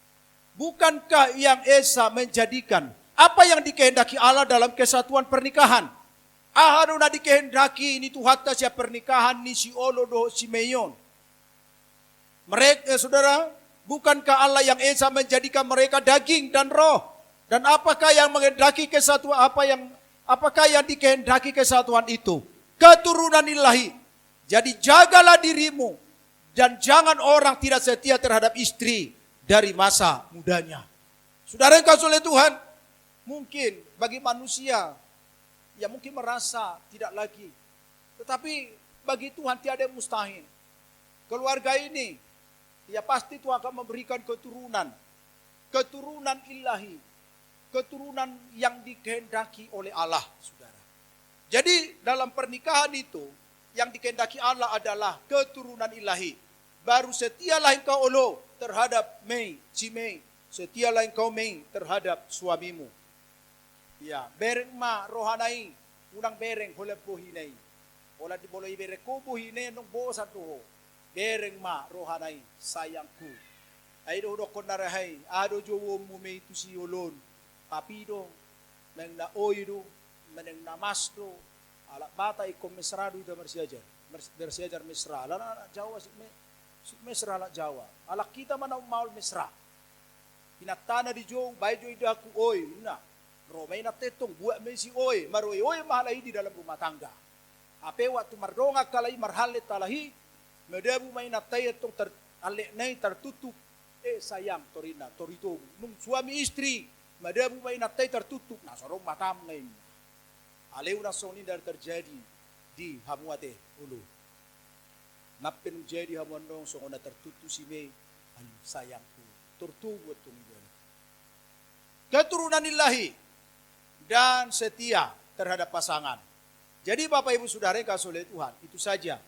Bukankah yang Esa menjadikan apa yang dikehendaki Allah dalam kesatuan pernikahan? Ahaduna dikehendaki ini Tuhatta siap pernikahan ni si Olo do Simeon. Mereka saudara, bukankah Allah yang Esa menjadikan mereka daging dan roh? Dan apakah yang menghendaki kesatuan apakah yang dikehendaki kesatuan itu? Keturunan ilahi. Jadi jagalah dirimu dan jangan orang tidak setia terhadap istri dari masa mudanya. Saudara yang kasih oleh Tuhan, mungkin bagi manusia yang mungkin merasa tidak lagi. Tetapi bagi Tuhan tiada yang mustahil. Keluarga ini, ya pasti Tuhan akan memberikan keturunan. Keturunan ilahi. Keturunan yang dikehendaki oleh Allah, saudara. Jadi dalam pernikahan itu, yang dikehendaki Allah adalah keturunan ilahi. baru setialah engkau Olo terhadap Mei, si Mei. Setialah engkau Mei terhadap suamimu. Ya, bereng ma rohanai, unang bereng holep buhinai. Ola di boloi bereko buhine nung bosan tuho. Bereng ma rohanai, sayangku. Ay do kon narahay, ado jowo mo Mei tu si Olon. Papido, nang na oido, nang na masdo, alak bata ikom mesrado ida mersiajar mesra. Lana Jawa si mesra alak Jawa. Alak kita mana maul mesra. Pinatana di jong, bayi jo ida aku oi, na. Romay na tetong, buat mesi oi, maroi oi mahalai di dalam rumah tangga. Ape waktu mardonga kalai marhalet talahi, medabu may natay itong aleknay tertutup. Sayang torina, torito, nung suami istri, medabu may natay tertutup, nah sorong matam ngayon. Alew na soni dari terjadi di Hamuate Ulu. Napin jadi Hamuandong so na tertutup si Mei, sayangku, turtubu itong iyon. Keturunan ilahi dan setia terhadap pasangan. Jadi Bapak Ibu Saudara yang kasih oleh Tuhan, itu saja.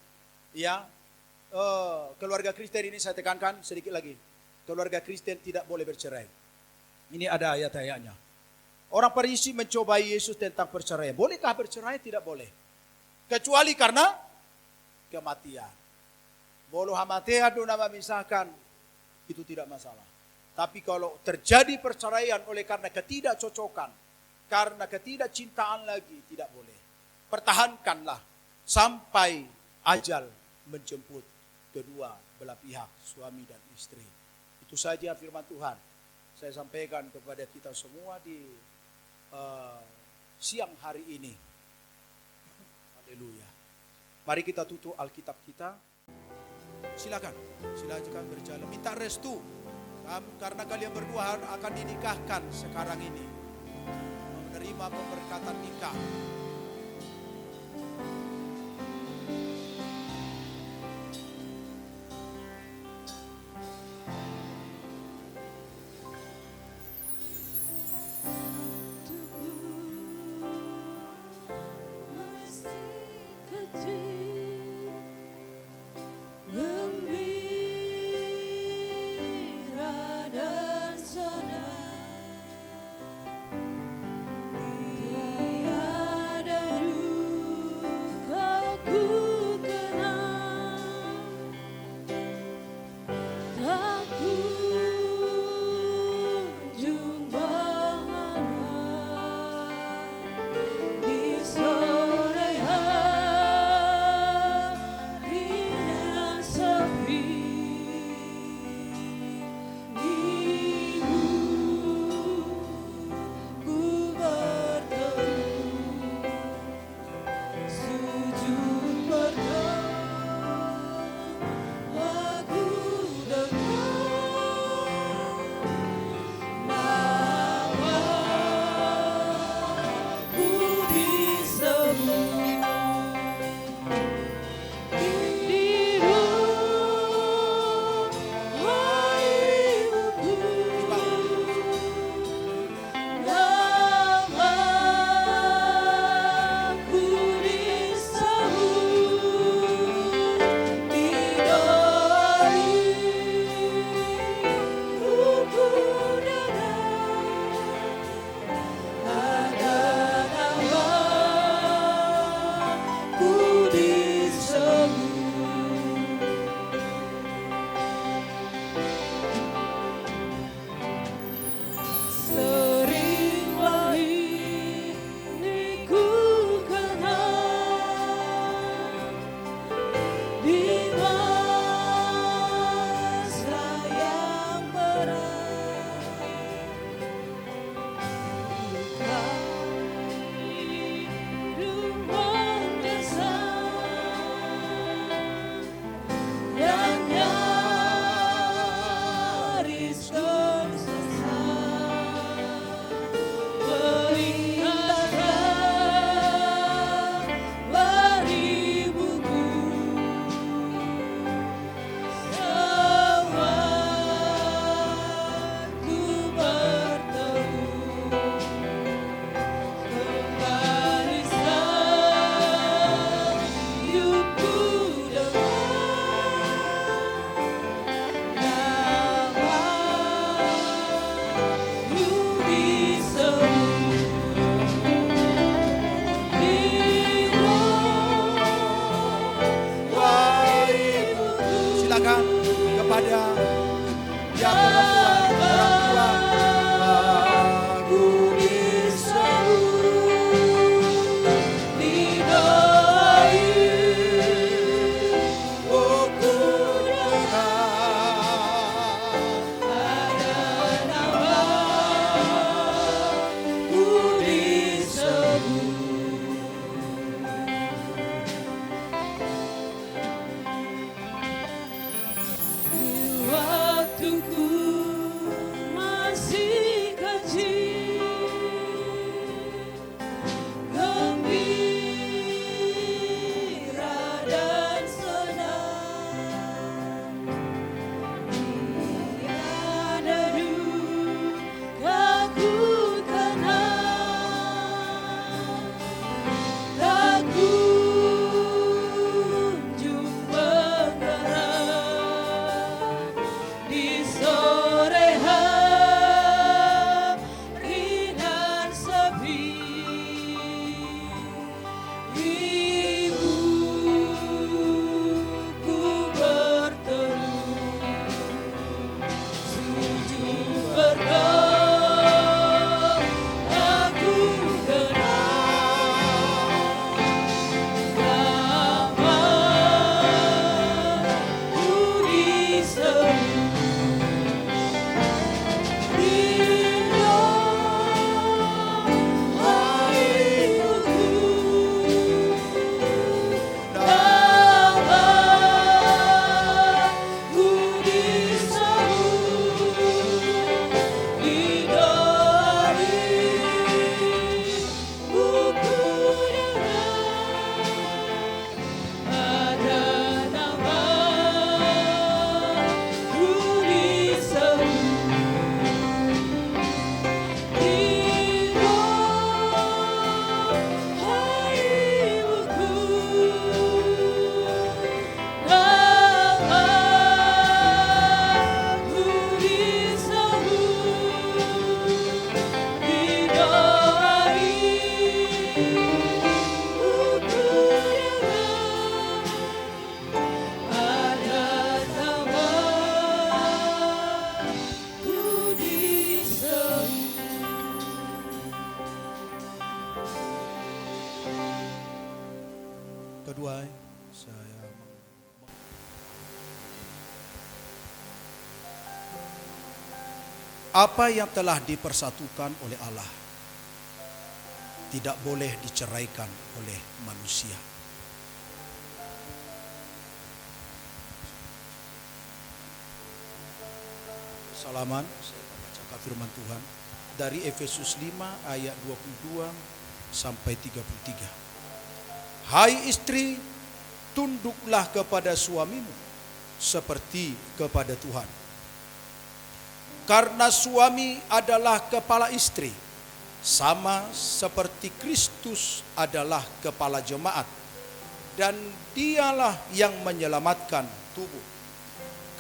Ya, keluarga Kristen ini saya tekankan sedikit lagi. Keluarga Kristen tidak boleh bercerai. Ini ada ayat-ayatnya. Orang Farisi mencobai Yesus tentang perceraian. Bolehkah bercerai? Tidak boleh. Kecuali karena kematian. Bolo hamatea do nama misahkan, itu tidak masalah. Tapi kalau terjadi perceraian oleh karena ketidakcocokan, karena ketidakcintaan lagi, tidak boleh. Pertahankanlah sampai ajal menjemput kedua belah pihak, suami dan istri. Itu saja firman Tuhan. Saya sampaikan kepada kita semua di siang hari ini. Haleluya. Mari kita tutup Alkitab kita. Silakan berjalan. Minta restu. Karena kalian berdua akan dinikahkan sekarang ini. Menerima pemberkatan nikah. Tiada sesuai saya apa yang telah dipersatukan oleh Allah tidak boleh diceraikan oleh manusia. Salaman, saya bacakan firman Tuhan dari Efesus 5 ayat 22 sampai 33. Hai istri, tunduklah kepada suamimu seperti kepada Tuhan. Karena suami adalah kepala istri, sama seperti Kristus adalah kepala jemaat, dan dialah yang menyelamatkan tubuh.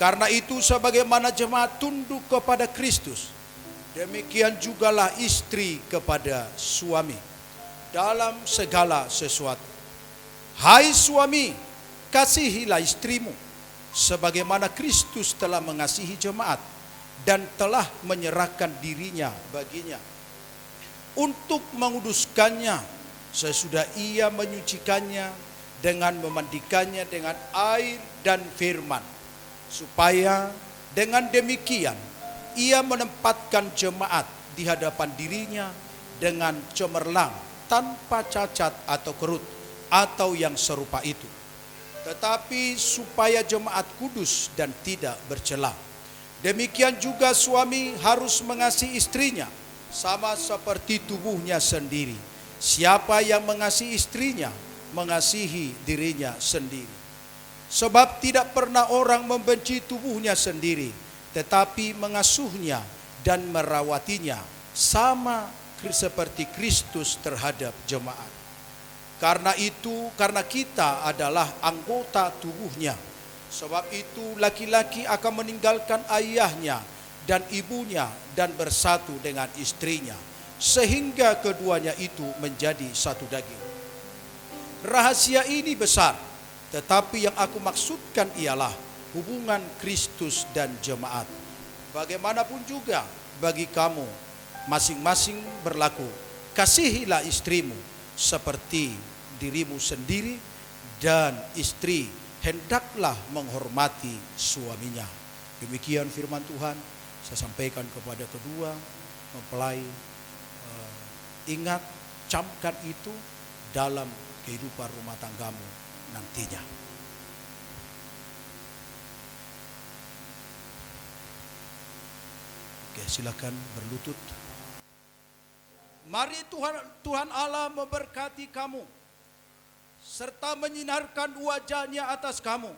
Karena itu sebagaimana jemaat tunduk kepada Kristus, demikian jugalah istri kepada suami dalam segala sesuatu. Hai suami, kasihilah istrimu sebagaimana Kristus telah mengasihi jemaat dan telah menyerahkan dirinya baginya untuk menguduskannya sesudah ia menyucikannya dengan memandikannya dengan air dan firman, supaya dengan demikian ia menempatkan jemaat di hadapan dirinya dengan cemerlang, tanpa cacat atau kerut atau yang serupa itu, tetapi supaya jemaat kudus dan tidak bercela. Demikian juga suami harus mengasihi istrinya sama seperti tubuhnya sendiri. Siapa yang mengasihi istrinya mengasihi dirinya sendiri. Sebab tidak pernah orang membenci tubuhnya sendiri, tetapi mengasuhnya dan merawatinya sama seperti Kristus terhadap jemaat. Karena kita adalah anggota tubuhnya. Sebab itu laki-laki akan meninggalkan ayahnya dan ibunya dan bersatu dengan istrinya, sehingga keduanya itu menjadi satu daging. Rahasia ini besar, tetapi yang aku maksudkan ialah hubungan Kristus dan jemaat. Bagaimanapun juga bagi kamu masing-masing berlaku, kasihilah istrimu seperti dirimu sendiri, dan istri hendaklah menghormati suaminya. Demikian firman Tuhan saya sampaikan kepada kedua mempelai. Ingat, camkan itu dalam kehidupan rumah tanggamu nantinya. Oke, silakan berlutut. Mari Tuhan Allah memberkati kamu serta menyinarkan wajahnya atas kamu.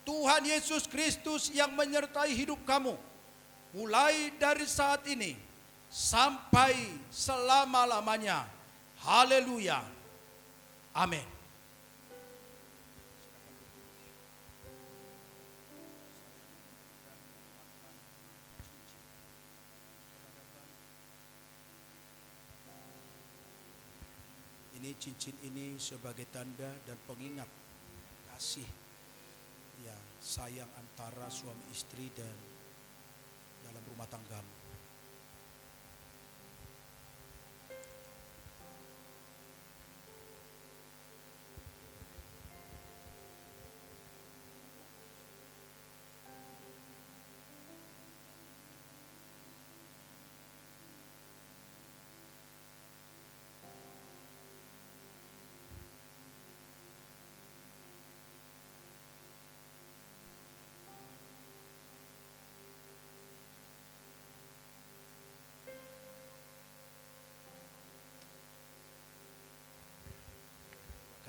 Tuhan Yesus Kristus yang menyertai hidup kamu mulai dari saat ini sampai selama-lamanya. Haleluya. Amin. Ini cincin ini sebagai tanda dan pengingat kasih, ya, sayang antara suami istri dan dalam rumah tanggamu.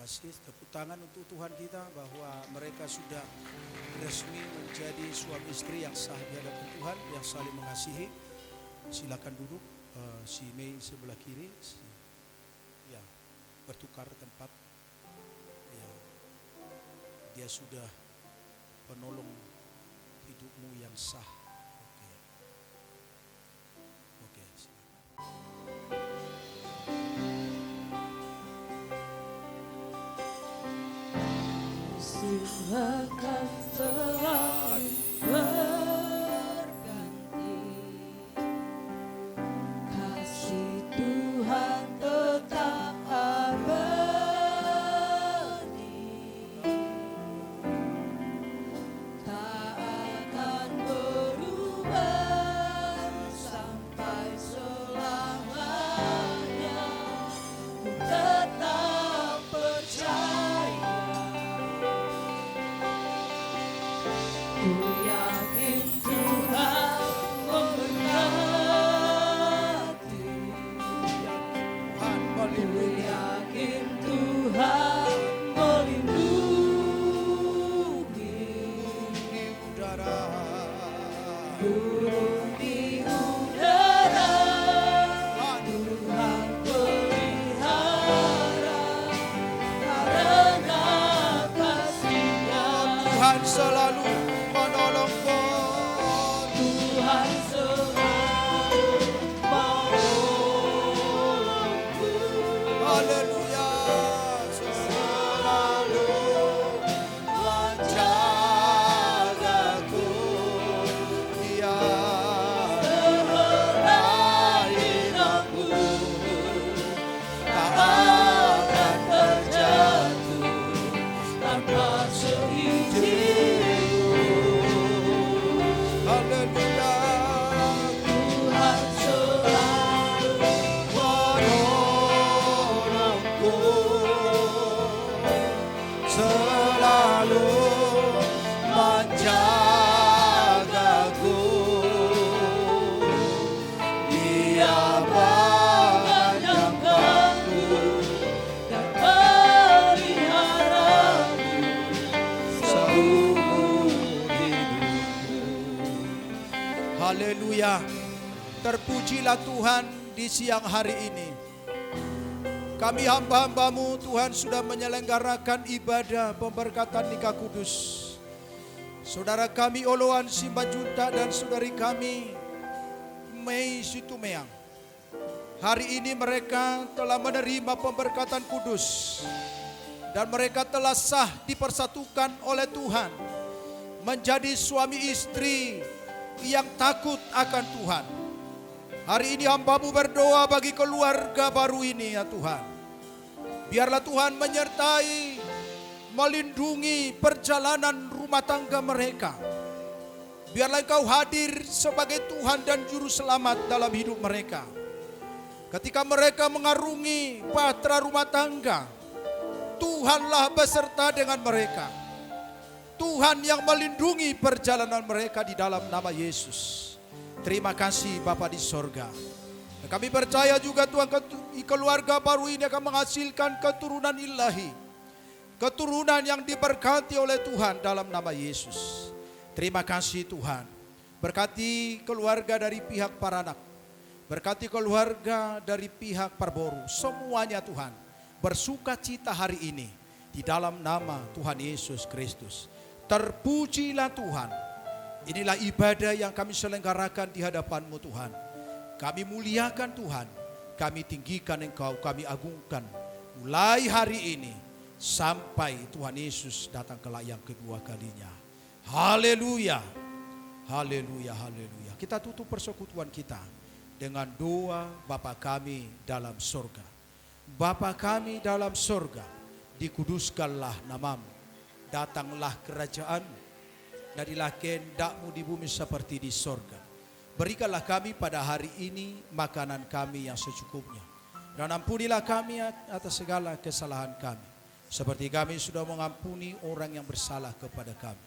Kasih tepuk tangan untuk Tuhan kita bahwa mereka sudah resmi menjadi suami istri yang sah di hadapan Tuhan, yang saling mengasihi. Silakan duduk, si Mei sebelah kiri, ya, bertukar tempat. Ya, dia sudah penolong hidupmu yang sah. Oke, silakan. Akan selalu berganti, kasih Tuhan tetap abadi. Terpujilah Tuhan di siang hari ini. Kami hamba-hambamu Tuhan sudah menyelenggarakan ibadah pemberkatan nikah kudus. Saudara kami Oloan Simbajunta dan saudari kami Mei Situmeang. Hari ini mereka telah menerima pemberkatan kudus. Dan mereka telah sah dipersatukan oleh Tuhan. Menjadi suami istri yang takut akan Tuhan. Hari ini hambamu berdoa bagi keluarga baru ini ya Tuhan. Biarlah Tuhan menyertai, melindungi perjalanan rumah tangga mereka. Biarlah Engkau hadir sebagai Tuhan dan Juru Selamat dalam hidup mereka. Ketika mereka mengarungi bahtera rumah tangga, Tuhanlah beserta dengan mereka. Tuhan yang melindungi perjalanan mereka di dalam nama Yesus. Terima kasih Bapa di sorga. Dan kami percaya juga Tuhan keluarga baru ini akan menghasilkan keturunan ilahi. Keturunan yang diberkati oleh Tuhan dalam nama Yesus. Terima kasih Tuhan. Berkati keluarga dari pihak Paranak. Berkati keluarga dari pihak Parboru. Semuanya Tuhan bersuka cita hari ini. Di dalam nama Tuhan Yesus Kristus. Terpujilah Tuhan. Inilah ibadah yang kami selenggarakan di hadapan-Mu Tuhan. Kami muliakan Tuhan. Kami tinggikan Engkau, kami agungkan. Mulai hari ini sampai Tuhan Yesus datang kelak yang kedua kalinya. Haleluya. Haleluya, haleluya. Kita tutup persekutuan kita dengan doa Bapa kami dalam surga. Bapa kami dalam surga, dikuduskanlah namamu. Datanglah kerajaan-Mu. Jadilah kehendak-Mu di bumi seperti di surga. Berikanlah kami pada hari ini makanan kami yang secukupnya. Dan ampunilah kami atas segala kesalahan kami. Seperti kami sudah mengampuni orang yang bersalah kepada kami.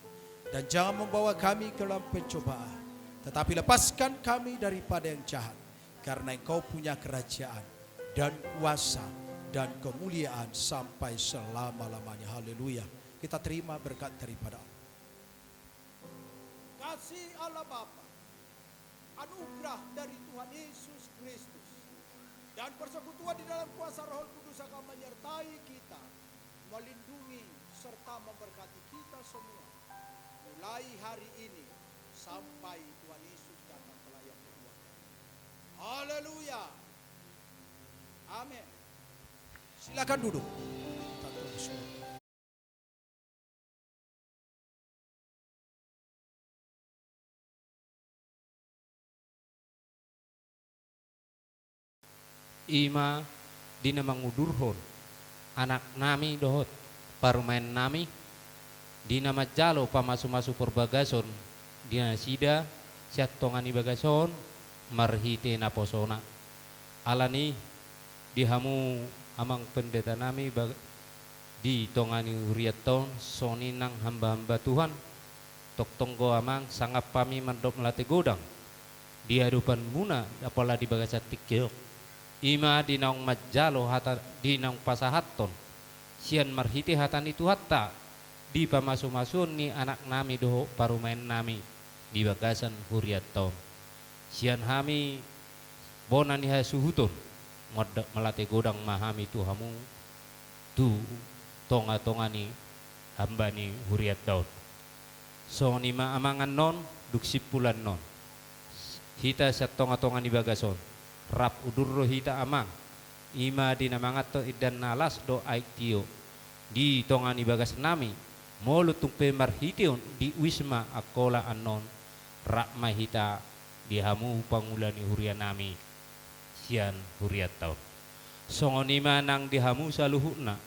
Dan jangan membawa kami ke dalam pencobaan. Tetapi lepaskan kami daripada yang jahat. Karena Engkau punya kerajaan dan kuasa dan kemuliaan sampai selama-lamanya. Haleluya. Kita terima berkat daripada Allah. Kasih Allah Bapa, anugerah dari Tuhan Yesus Kristus, dan persekutuan di dalam kuasa Roh Kudus akan menyertai kita, melindungi serta memberkati kita semua, mulai hari ini sampai Tuhan Yesus datang kelak yang kedua. Haleluya. Amin. Silakan duduk. Kita terus. Ima dina mangudurhon anak nami dohot parumain nami dina majalo pamasu-masu perbagason dina sida siat tongani bagason marhite naposona alani dihamu amang pendeta nami di tongani uriaton soni nang hamba-hamba Tuhan tok tonggo amang sangap pami mandop melate godang di hadapan muna apalah di bagasat tikyo ima dinaung majalo hata dinaung pasahaton sian marhiti hatan itu hatta di pamasu-masun ni anak nami doho parumain nami di bagasan huriaton sian hami bonan ni hasuhutun ngodak melate godang mahami tuhamu tu tonga-tonga ni hamba ni huriaton so ni ma amangan non duksipulan non hita sa tonga-tonga ni bagason rap udurro hita amang ima dinamangat to idan nalas do aiktio di tongani bagas nami molu tumpe marhition di wisma akola anon rak mahita dihamu pangulani hurian nami sian huriat taun songonima nang dihamu saluhuna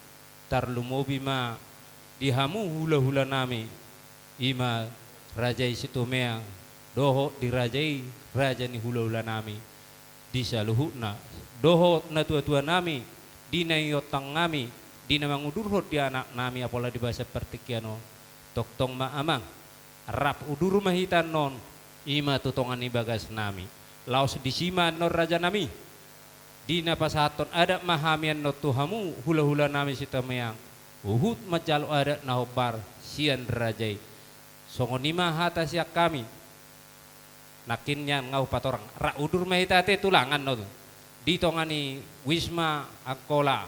tarlumobi ma dihamu hula-hula nami ima rajai situmea doho dirajai raja ni hula-hula nami di saluhuna doho na tua-tua nami di nayotang nami di namangudurhot di anak nami apola di bahasa pertikiano toktong maamang rap udur mahitan non ima tutongan ni bagas nami laos disima nor raja nami di napasaton ada mahamian no tuhamu hula-hula nami sitamayang uhut majalo ada nahobar sian rajai songonima hata siak kami nakinnya ngau patorang ra udur mahita te tulangan no dito nga ni Wisma Akola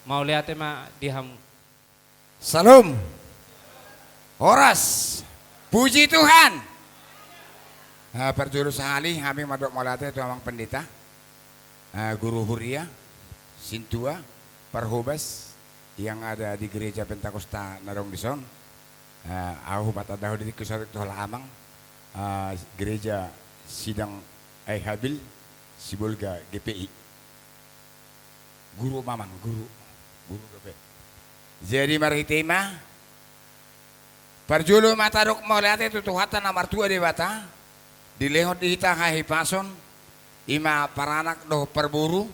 mau lihat ma diham Salam. Horas. Puji Tuhan. Perjuru sahali kami madok malate itu amang pendeta. Guru Huria, Sintua, Parhubas yang ada di gereja Pentakosta Narong Dison. Aku patadaw di kusarek tola amang gereja Sidang Habil Sibulga GPI. Guru mamang, guru GPI. Jadi maritima perjulu mataruk melihat itu tuhatan nomor 2 di bata dilehot dihita hahi pason ima paranak doh perburu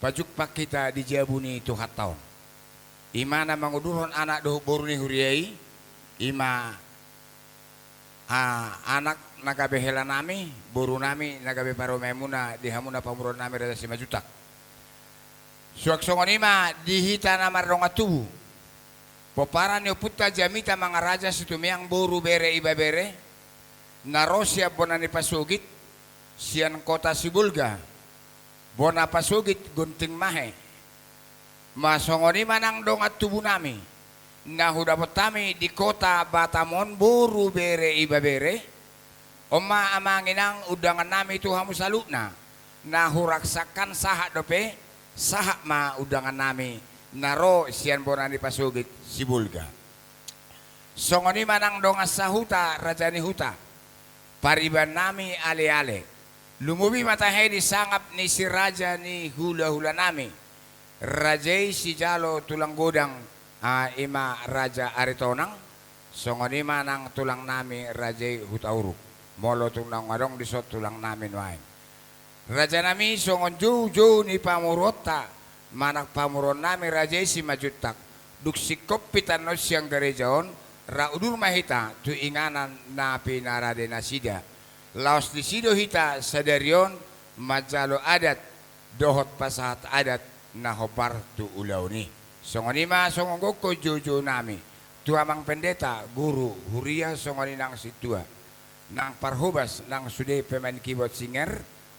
pajuk pak kita dijabuni tuhat tahun ima na mangudurhon anak doh boruni huriai ima anak nagabe hela nami boru nami nagabe paro memuna dihamuna pamuron nami rada 5 juta suak songon ima dihita namar rongatu Poparan yo puta jamita mga raja situmiang boru bere iba bere narosya bonani pasugit sian kota Sibulga bona pasugit gunting mahe masongoni manang dongat tubuh nami nahudapot kami di kota Batamon boru bere iba bere oma amanginang udangan nami tuhamu salukna nahuraksakan saha dope saha ma udangan nami naro sian bonani pasugit Sibulga. Songoni manang dongas sahuta rajani huta. Pariban nami ale-ale. Lumubi matahe di sangap ni si raja ni hula-hula nami. Rajai si jalo tulang godang ima raja aritonang. Songoni manang tulang nami rajai hutauruk. Molo tulang ngadong disot tulang nami wain. Raja nami songon ju ni pamurota. Manak pamuron nami rajai si majutak duk sikop pitanos yang gerejaon ra udur mahita tu inganan na pinarade nasida laos di sido hita sadarion majalo adat dohot pasahat adat na hobar tu ulauni songonima songonggo ko jojo nami tu amang pendeta guru Huria songoni nang situa nang Parhubas nang sude pemain keyboard singer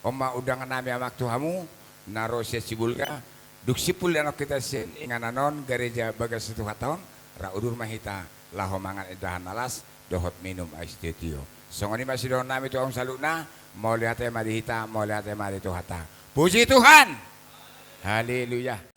oma udangan nami amak tuhamu naro sia Sibulga duk sipul anak kita sen ingananon gereja bagas itu haton ra udur mahita laho mangan edahan alas dohot minum ais tetio songoni masih don nami tuang saluna mau lihat mari hita mau lihat mari tu hata puji Tuhan haleluya.